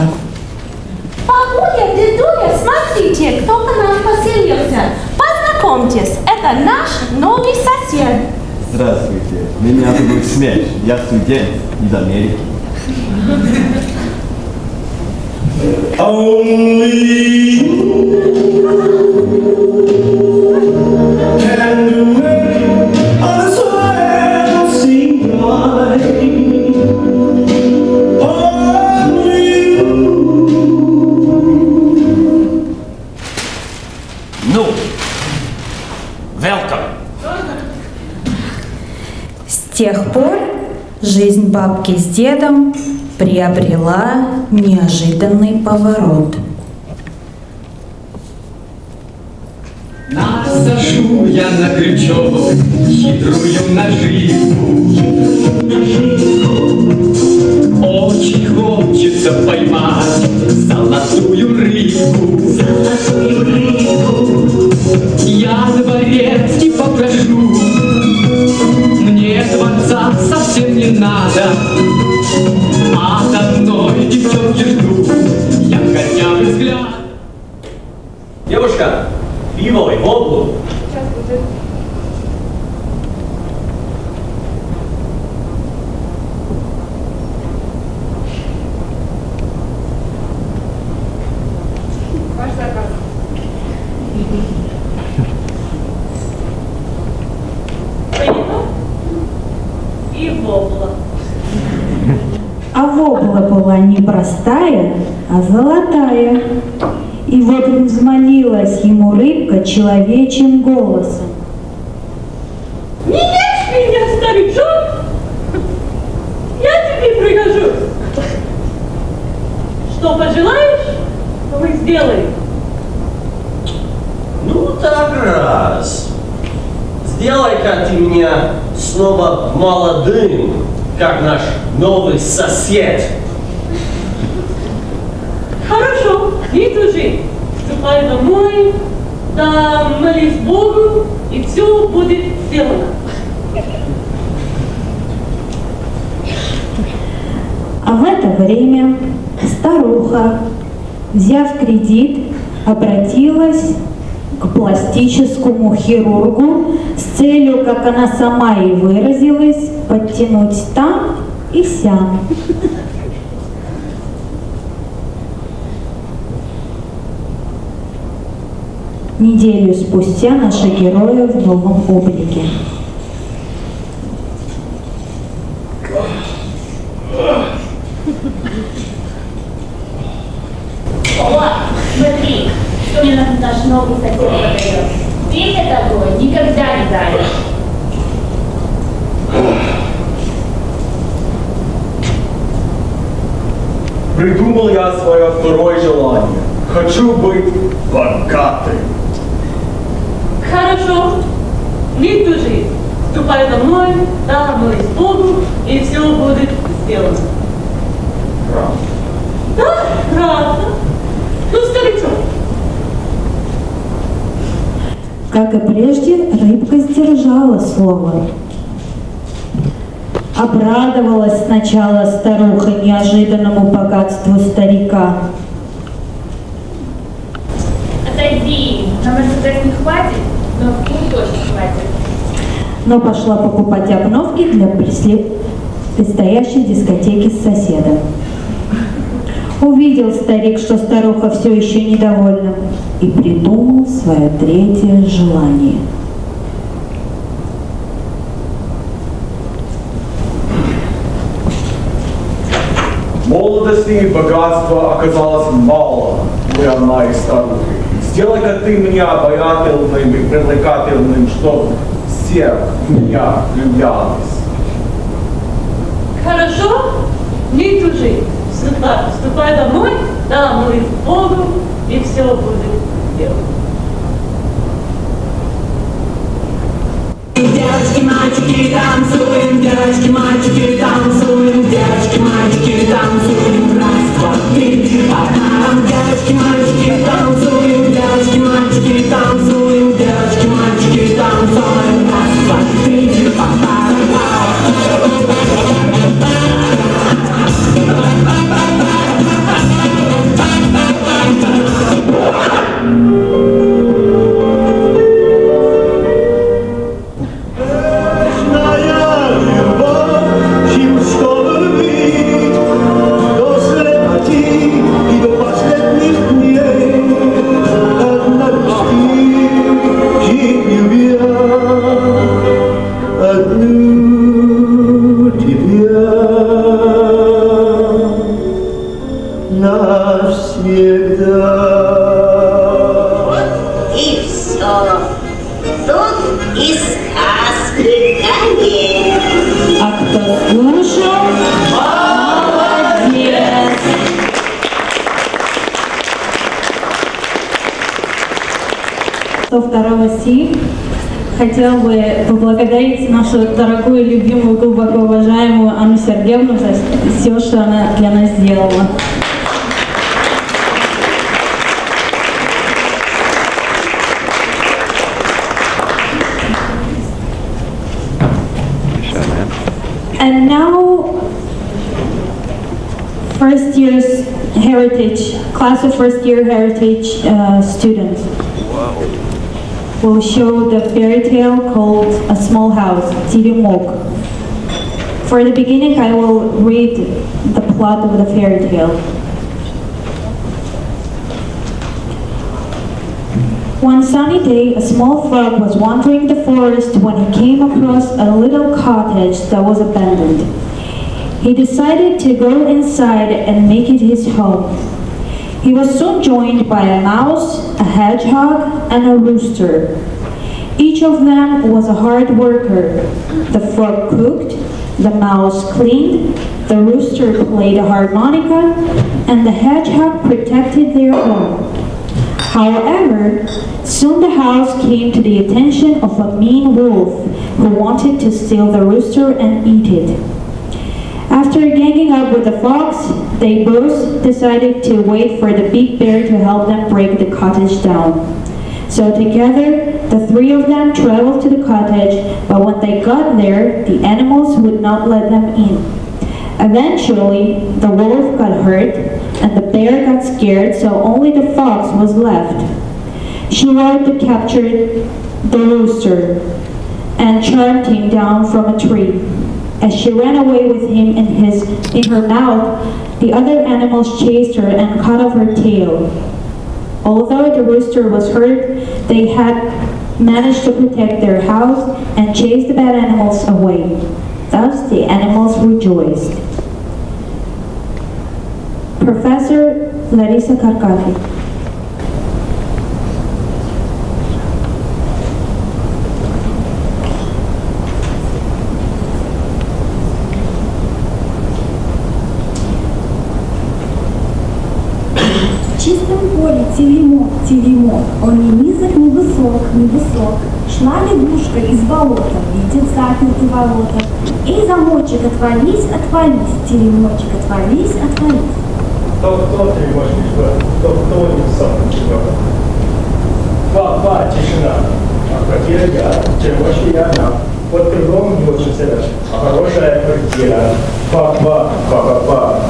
[SPEAKER 11] Бабуля, дедуля, смотрите, кто к нам поселился. Познакомьтесь, это наш новый сосед.
[SPEAKER 24] Здравствуйте, меня зовут Смеш, я студент из Америки.
[SPEAKER 25] Oh,
[SPEAKER 3] бабки с дедом приобрела неожиданный поворот.
[SPEAKER 1] Насажу я на крючок хитрую наживку. Очень хочется поймать золотую рыбку. Я дворецкий попрошу, мне дворца совсем не надо. От одной девчонки жду я хотя бы взгляд.
[SPEAKER 22] Девушка, пиво и воду.
[SPEAKER 7] Сейчас будет. Ваш заказ.
[SPEAKER 11] Пиво и вобла.
[SPEAKER 19] А вобла была не простая, а золотая. И вот взмолилась ему рыбка человечьим голосом.
[SPEAKER 11] Не ешь меня, старичок! Я тебе пригожусь. Что пожелаешь, то мы сделаем.
[SPEAKER 22] Ну так раз. Сделай-ка ты меня снова молодым, как наш новый сосед.
[SPEAKER 11] Хорошо, не тужи. Ступай домой, да молись Богу, и все будет сделано.
[SPEAKER 19] А в это время старуха, взяв кредит, обратилась к пластическому хирургу с целью, как она сама и выразилась, подтянуть там и сям. Неделю спустя наши герои в новом облике.
[SPEAKER 9] О, смотри, что мне наш новый сосед подает. Ты мне такое никогда не даришь.
[SPEAKER 16] Придумал я свое второе желание. Хочу быть богатым.
[SPEAKER 11] Хорошо, не тужи. Ступай домой, да молись Богу, и все будет сделано.
[SPEAKER 16] Правда?
[SPEAKER 11] Да, правда. Ну, старичок.
[SPEAKER 19] Как и прежде, рыбка сдержала слово. Обрадовалась сначала старуха неожиданному богатству старика.
[SPEAKER 9] Отойди, на Мерседес не хватит, но в клуб точно хватит.
[SPEAKER 19] Но пошла покупать обновки для предстоящей дискотеки с соседом. Увидел старик, что старуха все еще недовольна, и придумал свое третье желание.
[SPEAKER 16] Молодости и богатства оказалось мало для моей старухи. Сделай-ка ты меня обаятельным и привлекательным, чтобы все в меня влюблялись.
[SPEAKER 11] Хорошо, не тужи. Ступай домой, да молись Богу, и все будет сделано.
[SPEAKER 1] Девочки, мальчики, танцуем, девочки, мальчики, танцуем, девочки, мальчики, танцуем, раз, два, три, по парам. Девочки, мальчики, танцуем, девочки, мальчики, танцуем, девочки, мальчики, танцуем, раз, два, три, по парам.
[SPEAKER 4] Вечная любовь, чью что любить. 102 Си хотел бы поблагодарить нашу дорогую, любимую, глубоко уважаемую Анну Сергеевну за все, что она для нас сделала. And now, first year's heritage, class of first year heritage students will show the fairy tale called A Small House, Теремок. For the beginning, I will read the plot of the fairy tale. One sunny day, a small frog was wandering the forest when he came across a little cottage that was abandoned. He decided to go inside and make it his home. He was soon joined by a mouse, a hedgehog, and a rooster. Each of them was a hard worker. The frog cooked, the mouse cleaned, the rooster played a harmonica, and the hedgehog protected their home. However, soon the house came to the attention of a mean wolf who wanted to steal the rooster and eat it. After ganging up with the fox, they both decided to wait for the big bear to help them break the cottage down. So together, the three of them traveled to the cottage, but when they got there, the animals would not let them in. Eventually, the wolf got hurt, and the bear got scared, so only the fox was left. She wanted to capture the rooster and charmed him down from a tree. As she ran away with him in her mouth, the other animals chased her and cut off her tail. Although the rooster was hurt, they had managed to protect their house and chase the bad animals away. Thus, the animals rejoiced. Professor Larissa Karkafi.
[SPEAKER 19] В чистом поле теремок, теремок, он ни низок, ни высок, ни высок. Шла лягушка из болота, видит заперты ворота. Эй, замочек, отвались, отвались, теремочек, отвались, отвались.
[SPEAKER 6] Кто теремочек ждет? Кто не сам ждет? Ба, тишина. А квартира я, теремочки я одна. Вот кругом не очень селят, а хорошая квартира. Ба.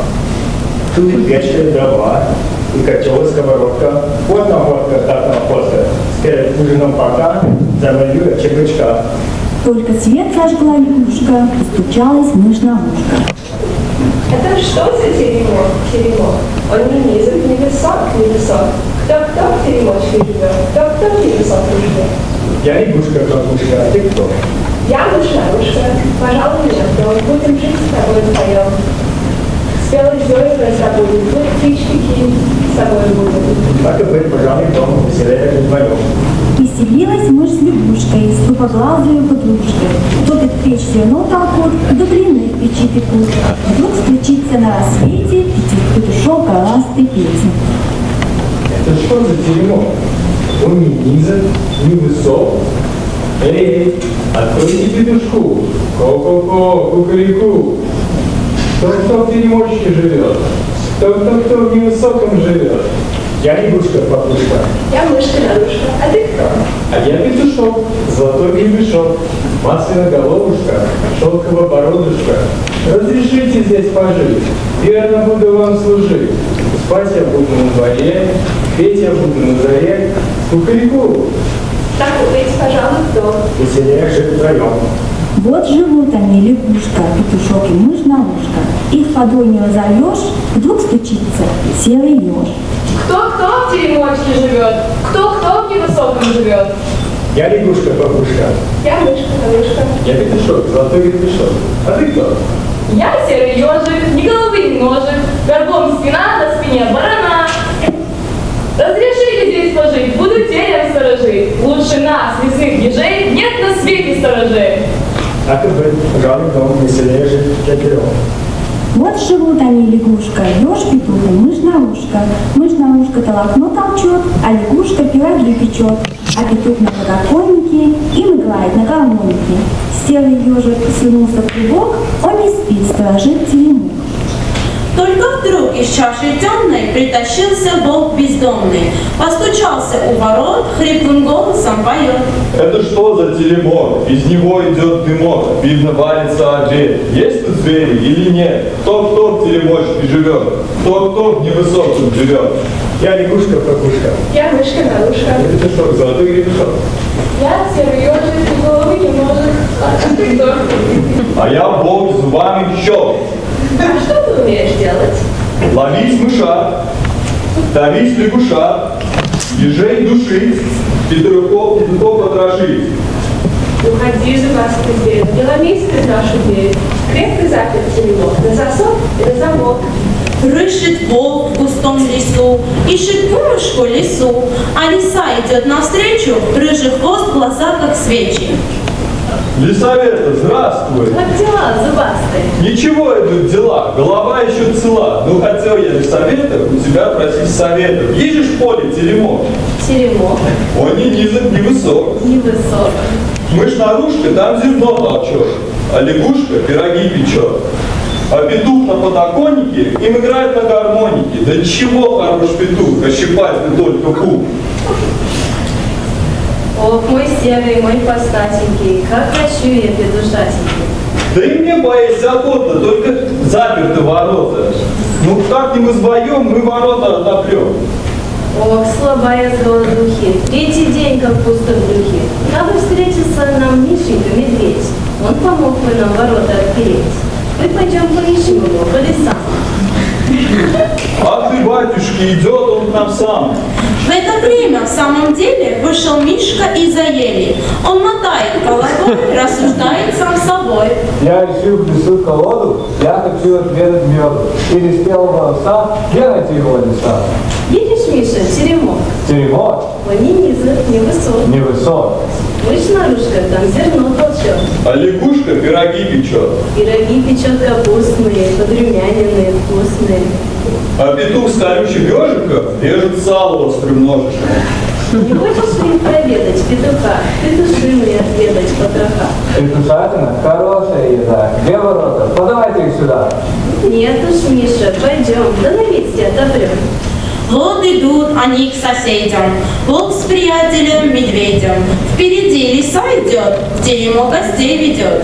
[SPEAKER 6] Тут вечер дрова. И котел, сковородка, вот нам водка, так нам после. Перед ужином пока, замолю чебычка.
[SPEAKER 19] Только свет зажгла лягушка, постучалась мышь на ушко.
[SPEAKER 21] Это что за теремок? Теремок. Он ни низок, ни высок, ни высок. Кто в теремочке живет? Кто в невысоком живет?
[SPEAKER 6] Я лягушка, бабушка, а ты кто?
[SPEAKER 21] Я мышь-нарушка. Пожалуй, меня в дом. Будем жить с тобой вдвоем. Спелый зерна раздобудем, птички с тобой будем.
[SPEAKER 6] Так и быть, пожалуй, дома веселее вдвоем.
[SPEAKER 19] Веселилась мышь с лягушкой, с тупоглазою подружкой. Топит печь зерно толкут, до блины в печи пекут. Вдруг стучится на рассвете петушок голастый Петя.
[SPEAKER 6] Это что за теремок? Он ни низок, ни высок. Эй, откройте петушку. Ко-ко-ко, кукареку. Кто в теремочке живет? Кто в невысоком живет? Я лягушка, бабушка.
[SPEAKER 21] Я мышка-нарушка. А ты кто?
[SPEAKER 6] А я петушок, золотой гребешок, масляная головушка, шелковая бородушка. Разрешите здесь пожить, верно буду вам служить. Спать я буду на дворе, петь я буду на заре, кукареку.
[SPEAKER 21] Так быть, пожалуй, в дом.
[SPEAKER 6] Веселее жить втроем.
[SPEAKER 19] Вот живут они, лягушка, петушок и мышь на ушко. Их водой не разольешь, вдруг стучится серый еж.
[SPEAKER 21] Кто в теремочке живет? Кто в невысоком живет?
[SPEAKER 6] Я лягушка, бабушка.
[SPEAKER 21] Я мышка-нарушка.
[SPEAKER 6] Я петушок, золотой гребешок. А ты кто?
[SPEAKER 21] Я серый ежик, ни головы, ни ножек, горбом спина, на спине барана. Разрешите здесь пожить, буду терем сторожить. Лучше нас, лесных ежей, нет на свете сторожей.
[SPEAKER 6] Так и быть, пожалуй, дом веселее жить втроем.
[SPEAKER 19] Вот живут они, лягушка, еж петух и мышь на ушко. Мышь на ушко толокно толчет, а лягушка пироги печет.
[SPEAKER 4] А петух на подоконнике им играет на гармонике. Серый ежик свернулся в клубок, он не спит, сторожит теремок.
[SPEAKER 11] Только вдруг из чаши темной притащился волк бездомный. Постучался у ворот, хриплым голосом поет.
[SPEAKER 16] Это что за теремок? Из него идет дымок, видно варится обед. Есть тут звери или нет? Кто в теремочке живет? Кто в невысоком живет?
[SPEAKER 6] Я лягушка-покушка.
[SPEAKER 21] Я мышка-нарушка.
[SPEAKER 6] Это что, золотой гребешок?
[SPEAKER 21] Я серый ежик, и головы не может. А ты кто?
[SPEAKER 16] А я волк зубами щелк.
[SPEAKER 21] А что ты умеешь делать?
[SPEAKER 16] Ловить мышат, давить лягушат, ежей душить, петухов потрошить.
[SPEAKER 21] Уходи, зубастый зверь, не ломись ты нашу дверь. Крепко заперт теремок, на засов и на замок.
[SPEAKER 11] Рыщет волк в густом лесу, ищет кумушку лесу, а лиса идет навстречу, рыжий хвост, глаза как свечи.
[SPEAKER 16] Лисавета, здравствуй!
[SPEAKER 21] Как дела, зубастый?
[SPEAKER 16] Ничего идут дела, голова еще цела. Ну, хотел я Лисавета у тебя просить советов. Видишь в поле теремок?
[SPEAKER 21] Теремок.
[SPEAKER 16] Он не низок, не высок.
[SPEAKER 21] Невысок.
[SPEAKER 16] Мышь-нарушка там зерно толчет, а лягушка пироги печет. А петух на подоконнике им играет на гармонике. Да чего хорош петух, ощипать бы только пух.
[SPEAKER 9] Ох, мой серый, мой постатенький, как хочу я петушатенький.
[SPEAKER 16] Да и мне боясь охота, только заперты ворота. Ну как не мы сбоем, мы ворота отопрем.
[SPEAKER 9] Ох, слабая злодухи, третий день как пусто в духе. Надо встретиться нам Мишенька медведь, он помог бы нам ворота отпереть. Мы пойдем поищем его по лесам.
[SPEAKER 16] Ах ты, батюшки, идет он к нам сам.
[SPEAKER 11] В это время в самом деле вышел Мишка из-за ели. Он мотает головой, рассуждает сам собой.
[SPEAKER 2] Я ищу в лесу колоду, я хочу отведать меду. Через первого овса я найти его леса.
[SPEAKER 9] Видишь, Миша, теремок?
[SPEAKER 2] Теремок?
[SPEAKER 9] Он не низок, не высок.
[SPEAKER 2] Не высок.
[SPEAKER 9] Мышь-нарушка, там зерно толчет.
[SPEAKER 16] А лягушка пироги печет.
[SPEAKER 9] Пироги печет капустные, подрумяненные, вкусные.
[SPEAKER 16] А петух с колючим ежиком режет сало острым ножичком.
[SPEAKER 9] Не хочешь ли проведать петуха? Петуши мне отведать потроха.
[SPEAKER 2] Петушатина – хорошая еда. Где ворота? Подавайте их сюда.
[SPEAKER 9] Нет уж, Миша, пойдем, да на месте отопрем.
[SPEAKER 11] Вот идут они к соседям, волк с приятелем медведем. Впереди лиса идет, в теремок гостей ведет.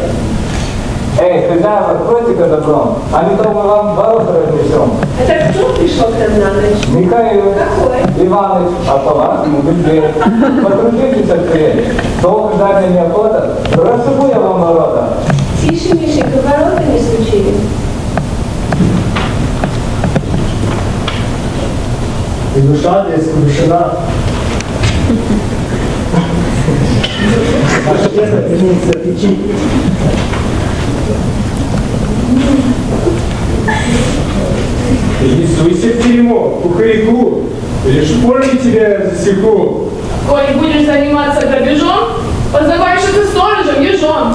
[SPEAKER 2] Эй, хозяева, откройте-ка добром, а не то мы вам ворота разнесем.
[SPEAKER 21] Это кто пришел к нам на ночь?
[SPEAKER 2] Михаил.
[SPEAKER 21] Какой?
[SPEAKER 2] Иваныч, а по-вашему медведь. Потрудитесь открыть. Долго ждать мне неохота, расшибу я вам ворота.
[SPEAKER 21] Тише, Мишенька, ворота не стучили.
[SPEAKER 6] И душа искушена. Наше место принесется печи. Иди суйся в теремок, кухаряку, или шпорой тебя я засеку.
[SPEAKER 21] Коли будешь заниматься грабежом, познакомишься ты сторожем, ежом.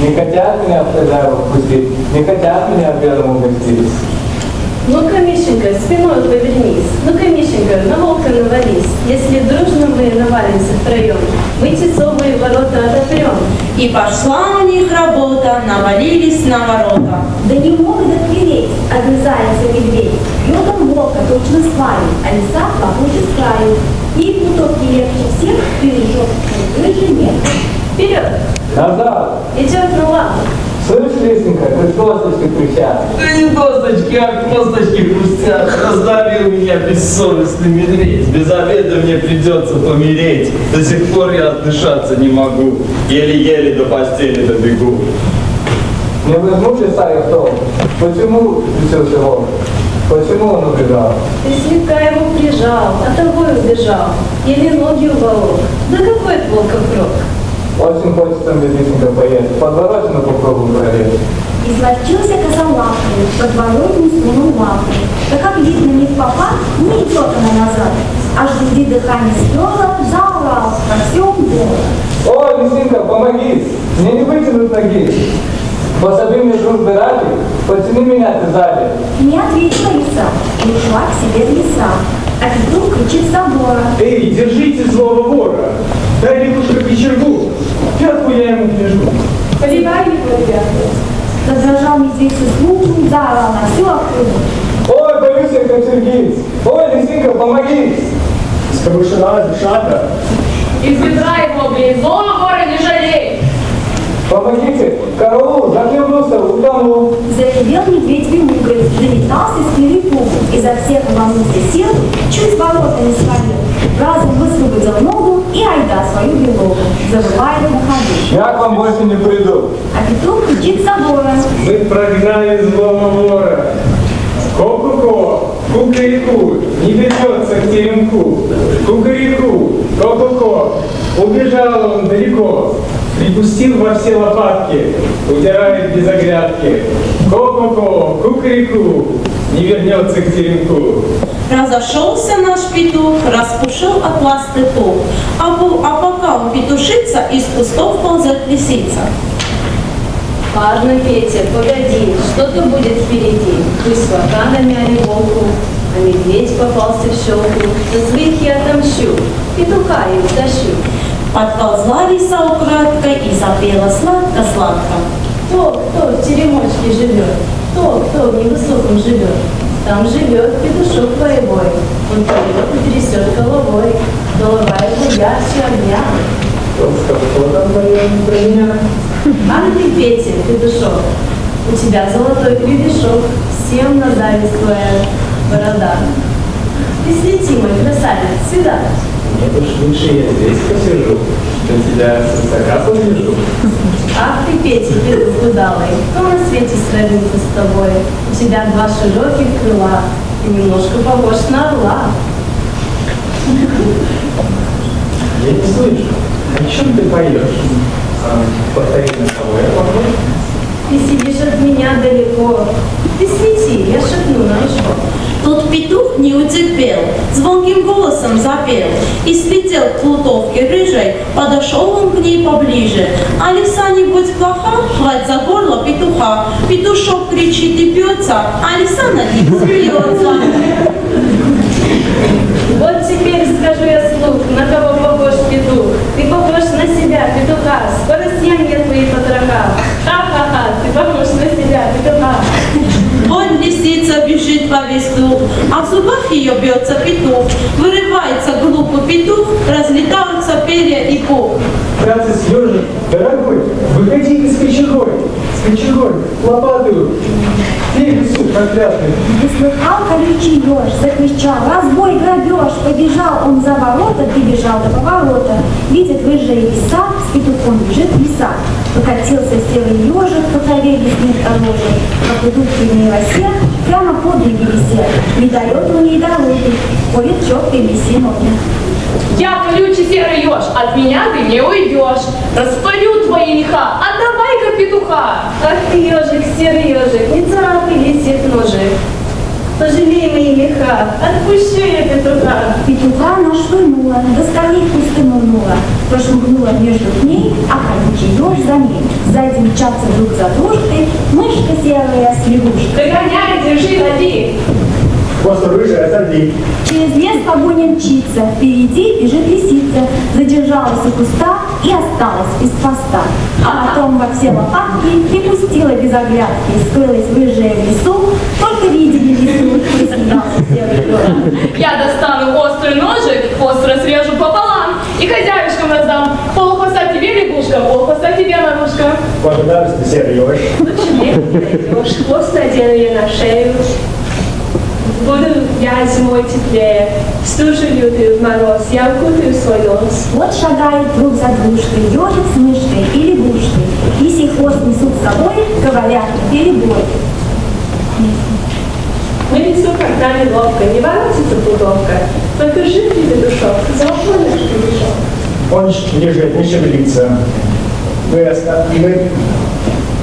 [SPEAKER 2] Не хотят меня в хозяева впустить, не хотят меня обедом угостить.
[SPEAKER 9] Ну-ка, Мишенька, спиной повернись. Ну-ка, Мишенька, на волка навались. Если дружно мы навалимся втроем, мы тесовые ворота отопрем.
[SPEAKER 11] И пошла у них работа, навалились на ворота.
[SPEAKER 4] Да не могут отпереть, огрызается медведь. Йогом волка точно свалит, а лиса похуже с краю. И путок легче всех пережет, рыжий нет.
[SPEAKER 9] Вперед!
[SPEAKER 2] Назад!
[SPEAKER 9] Идет на лапу.
[SPEAKER 2] Слышь, Лисенька, ты косточки кричат.
[SPEAKER 22] Да не косточки, а косточки хрустят. Раздавил меня бессовестный медведь. Без обеда мне придется помереть. До сих пор я отдышаться не могу. Еле-еле до постели добегу.
[SPEAKER 2] Не возьму лиса и в том. Почему причился волк? Почему он убежал?
[SPEAKER 9] Ты слегка его прижал, а тобой убежал. Или ноги уволок. Да какой от волка прок?
[SPEAKER 2] Очень хочется мне, Лисенька, поесть. Подворотину попробуем проверить.
[SPEAKER 4] Изловчился козолапый, подворотню сунул лапы. Да как видно, не в попад, не идет она назад. Аж среди дыхания спела, заорал, на всем было.
[SPEAKER 2] О, Лисенька, помоги! Мне не вытянуть ноги. Пособи мне дружбы ради, потяни меня ты сзади.
[SPEAKER 4] Не ответила лиса, и ушла к себе в леса.
[SPEAKER 19] А петух кричит с забора.
[SPEAKER 6] Эй, держите злого вора! Дай лягушка печергу, пятку я ему движу.
[SPEAKER 19] Поливай его, ребята. Задрожал медведь с луком, заорал на всю округу.
[SPEAKER 2] Ой, Борисенька, Сергеевич! Ой, Лисенька, помоги!
[SPEAKER 6] Скрушена душата.
[SPEAKER 7] Из ведра его, блин, злого вора не жалей!
[SPEAKER 2] Помогите! Караул, захлебнулся, утонул!
[SPEAKER 19] Заревел медведь вимугой, заметался с перепугу, изо всех ломанулся сил, чуть ворота не свалил. Разом высвободил ногу и айда свою белогу, забывает на ходу.
[SPEAKER 2] Я к вам больше не приду.
[SPEAKER 19] А петух кричит с забора.
[SPEAKER 6] Мы прогнали злого вора. Ко-ко-ко, кукареку, не вернется к теремку. Кукареку, ко-ко-ко, убежал он далеко. Припустил во все лопатки, удирает без оглядки. Ко-ко-ко, кукареку, не вернется к теремку.
[SPEAKER 11] Разошелся наш петух, распушил атлас петух, а пока он петушится, из кустов ползет лисица.
[SPEAKER 9] Важно, Петя, погоди, что-то будет впереди. Пусть волка намяли волку, а медведь попался в щелку. За своих я отомщу, петуха и утащу.
[SPEAKER 11] Подползла лиса украдкой и запела сладко-сладко.
[SPEAKER 9] Кто в теремочке живет? Кто в невысоком живет? Там живет петушок боевой. Он поет и трясет головой. Голова его ярче огня.
[SPEAKER 6] Кто там поет про меня?
[SPEAKER 9] Ах ты, Петя, петушок, у тебя золотой гребешок, всем на зависть твоя борода. Ты слети, мой красавец, сюда.
[SPEAKER 6] Нет уж, лучше я здесь посижу, на тебя с высока погляжу.
[SPEAKER 9] Ах ты, Петя, петух удалый, кто на свете сравнится с тобой? У тебя два широких крыла, ты немножко похож на орла.
[SPEAKER 6] Я не слышу, о чем ты поешь? Повтори на кого я похож?
[SPEAKER 9] Ты сидишь от меня далеко. Ты свети, я шепну на ушко.
[SPEAKER 11] Тут петух не утерпел, звонким голосом запел и слетел к плутовке рыжей, подошел он к ней поближе. А лиса не будь плоха, хвать за горло петуха. Петушок кричит и бьется, а лиса над ним смеется.
[SPEAKER 9] Вот теперь скажу я слух, на кого похож петух. Ты похож на себя, петуха, скоро съем я твои потроха. Ха-ха-ха, ты похож на себя, петуха.
[SPEAKER 11] Вон лисица бежит по весь луг, а в зубах ее бьется петух. Вырывается глупый петух, разлетаются перья и пух.
[SPEAKER 6] Братец ежик, дорогой, выходи с кочергой, лопату, ты лесу проклятый.
[SPEAKER 19] Услыхал колючий еж, закричал: разбой, грабеж! Побежал он за ворота, прибежал до поворота. Видит рыжая лиса, с петухом бежит лиса. Покатился серый ежик, по траве виснет оружие. По петухе росе, прямо под ноги висят. Не дает он ей дороги, ходит четкой лиси ноги.
[SPEAKER 7] Я колючий серый еж, от меня ты не уйдешь. Распорю твои меха, отдавай-ка петуха.
[SPEAKER 9] Ах ты, ежик, серый ежик, не царапай лисьих ножек. Пожалей мои меха, отпущу я петуха.
[SPEAKER 19] Петуха она швырнула, до скорей кусты нырнула. Прошмыгнула между ней, а колючий еж за ней. Сзади мчатся друг за дружкой мышка серая с лягушкой.
[SPEAKER 7] Догоняй, держи, лови.
[SPEAKER 6] Хвост рыжий, отойди.
[SPEAKER 19] Через лес погоня мчится, впереди бежит лисица. Задержалась у куста и осталась без хвоста. А потом во все лопатки припустила без оглядки. Скрылась рыжая в лесу, только видели лису, присмеялся серый еж.
[SPEAKER 7] Я достану острый ножик, хвост разрежу пополам и хозяюшкам раздам. Полхвоста тебе, лягушка, полхвоста тебе, нарушка.
[SPEAKER 6] Благодарность, серый еж.
[SPEAKER 21] Лучше мне найдешь, хвост надену я на шею. Буду я зимой теплее, стужу лютую в мороз, я укутаю свой нос.
[SPEAKER 19] Вот шагают друг за дружкой ежик с мышкой и лягушкой. Лисий хвост несут с собой, говорят перебой.
[SPEAKER 21] Мы лесу когда неловко, не воротится плутовка, только жив ли петушок, золотой наш петушок.
[SPEAKER 6] Он лежит, не шевелится.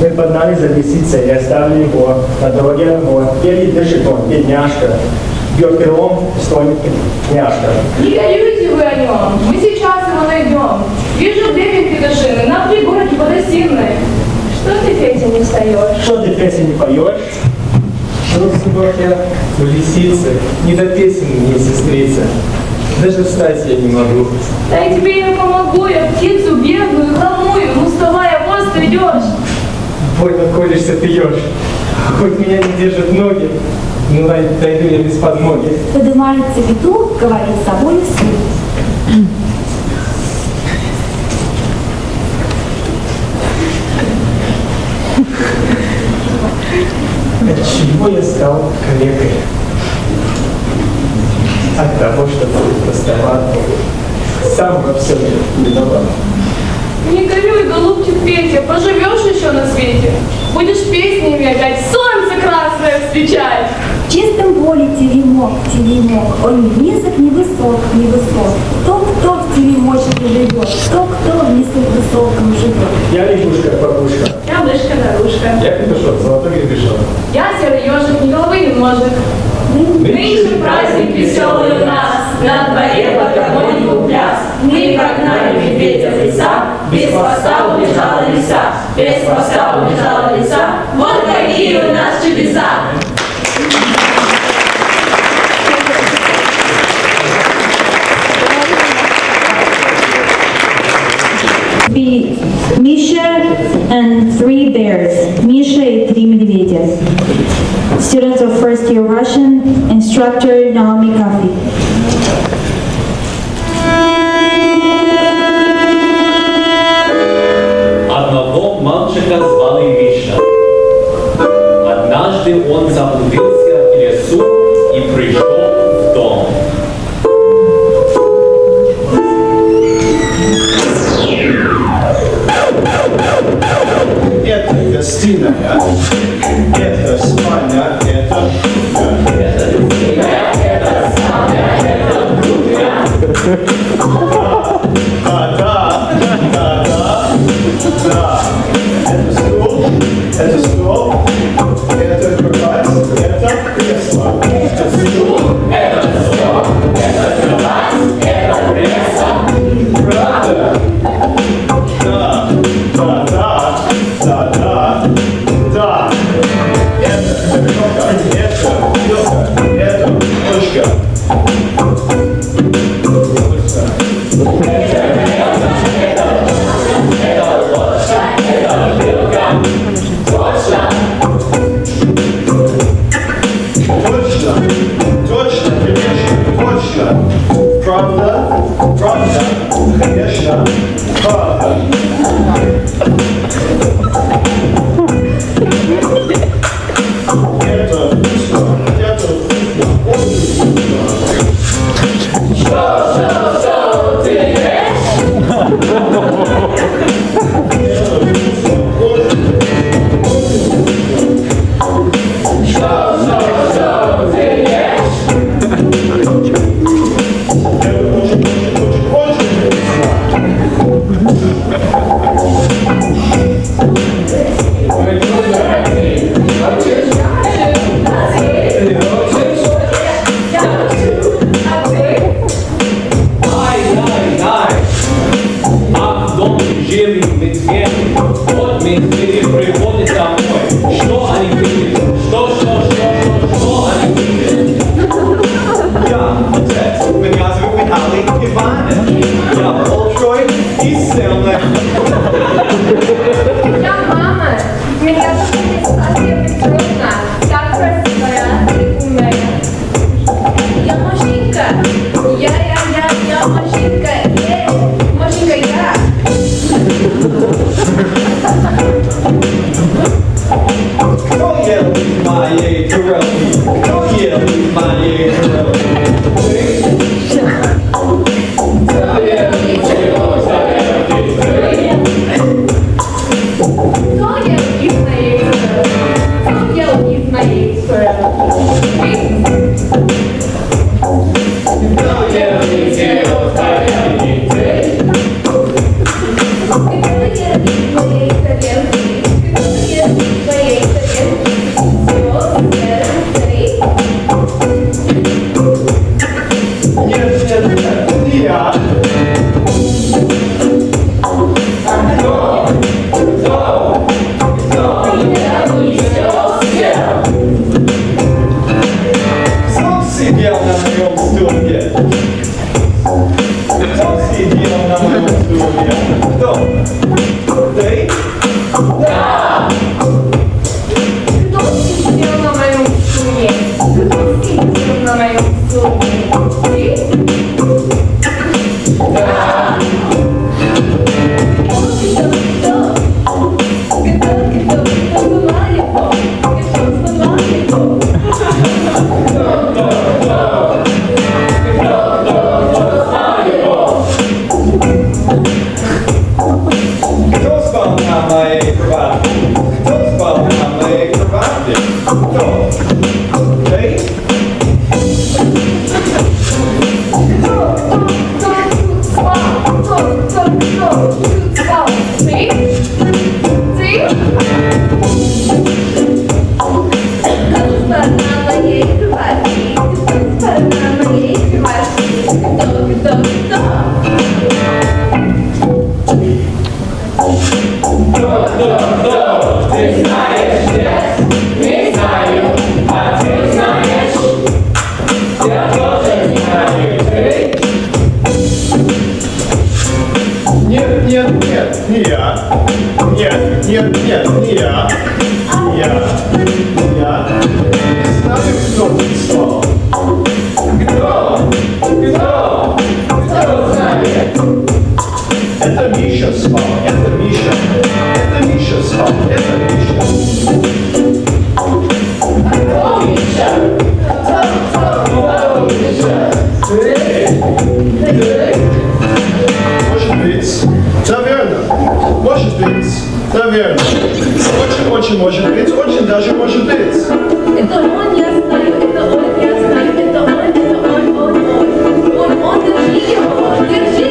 [SPEAKER 6] Мы погнали за лисицей и оставили его на дороге одного. Еле дышит он, бедняжка. Бьет крылом, стонет няшка.
[SPEAKER 7] Не горюйте вы о нем, мы сейчас его найдем. Вижу бегает петушины на пригорке подосиной.
[SPEAKER 21] Что ты, Петя, не встаешь?
[SPEAKER 6] Что ты, Петя, не поешь? Ну, я у лисицы, не до песен мне, сестрица. Даже встать я не могу.
[SPEAKER 7] Да я тебе не помогу, я птицу бедную, хромую, ну вставай, а пост идешь.
[SPEAKER 6] Больно колешься ты ешь. Хоть меня не держат ноги, ну дойду я без подмоги.
[SPEAKER 19] Поднимается петух, говорит с собой сын.
[SPEAKER 6] Отчего я стал калекой? От того, что был простоват, сам во всем виноват.
[SPEAKER 7] Не горюй, голубчик Петя, поживешь еще на свете. Будешь песнями опять солнце красное встречать.
[SPEAKER 19] В чистом поле теремок, он ни низок, ни высок, ни высок. Кто в теремочке живет, кто в лесу высоком живет.
[SPEAKER 6] Я лягушка, бабушка.
[SPEAKER 7] Я мышка-нарушка.
[SPEAKER 6] Я петушок, золотой гребешок.
[SPEAKER 7] Я серый ежик, ни головы, ни ножек. Нынче праздник веселый у нас, на дворе по гармонику пляс. Мы прогнали медведя в леса, без хвоста убежала лиса, без хвоста убежала лиса. Вот какие у нас чудеса!
[SPEAKER 4] Be Misha and three bears. Misha и три медведя. Students of first year Russian, instructor Naomi Kafi.
[SPEAKER 8] Одного мальчика звали Миша. Однажды он заблудился в лесу и пришел в дом.
[SPEAKER 15] Это гостиная, это спальня, это кухня. Это гостиная, это спальня, это кухня. Да. Это стол, это кровать, это кресло. Это стул, это стол, это кровать, это кресло. Правда? Да. Это коробка, это вилка, это ложка. Точно, правда, конечно, правда. Это вкусно,
[SPEAKER 1] Что ты ешь? Что ты ешь?
[SPEAKER 16] сидел на моем стуле? Кто сидел на моем стуле? Кто? Ты? Да!
[SPEAKER 1] Кто сидел на моем стуле? Кто сидел на моем стуле? Ты? Да!
[SPEAKER 16] Кто спал на моей кровати? Кто спал на моей кровати? Кто? Ты?
[SPEAKER 1] Кто тут спал? Кто тут спал? Ты? Ты? Кто спал на моей кровати? Кто спал на моей кровати? Кто?
[SPEAKER 10] Кто? Ты знаешь, нет? Не знаю, а ты знаешь? Я тоже знаю, ты?
[SPEAKER 6] Нет, не я. Нет, не я. Я. Не знаю, кто тут спал.
[SPEAKER 10] Кто знает?
[SPEAKER 6] Это Миша спал, это Миша. Это Миша спал, это Миша.
[SPEAKER 10] Кто Миша? Кто Миша? Ты?
[SPEAKER 6] Может быть, наверное. Может быть, наверное. Очень может быть, очень даже может быть.
[SPEAKER 1] Это он, я знаю, это он, я знаю, это он, он, держи его, держи.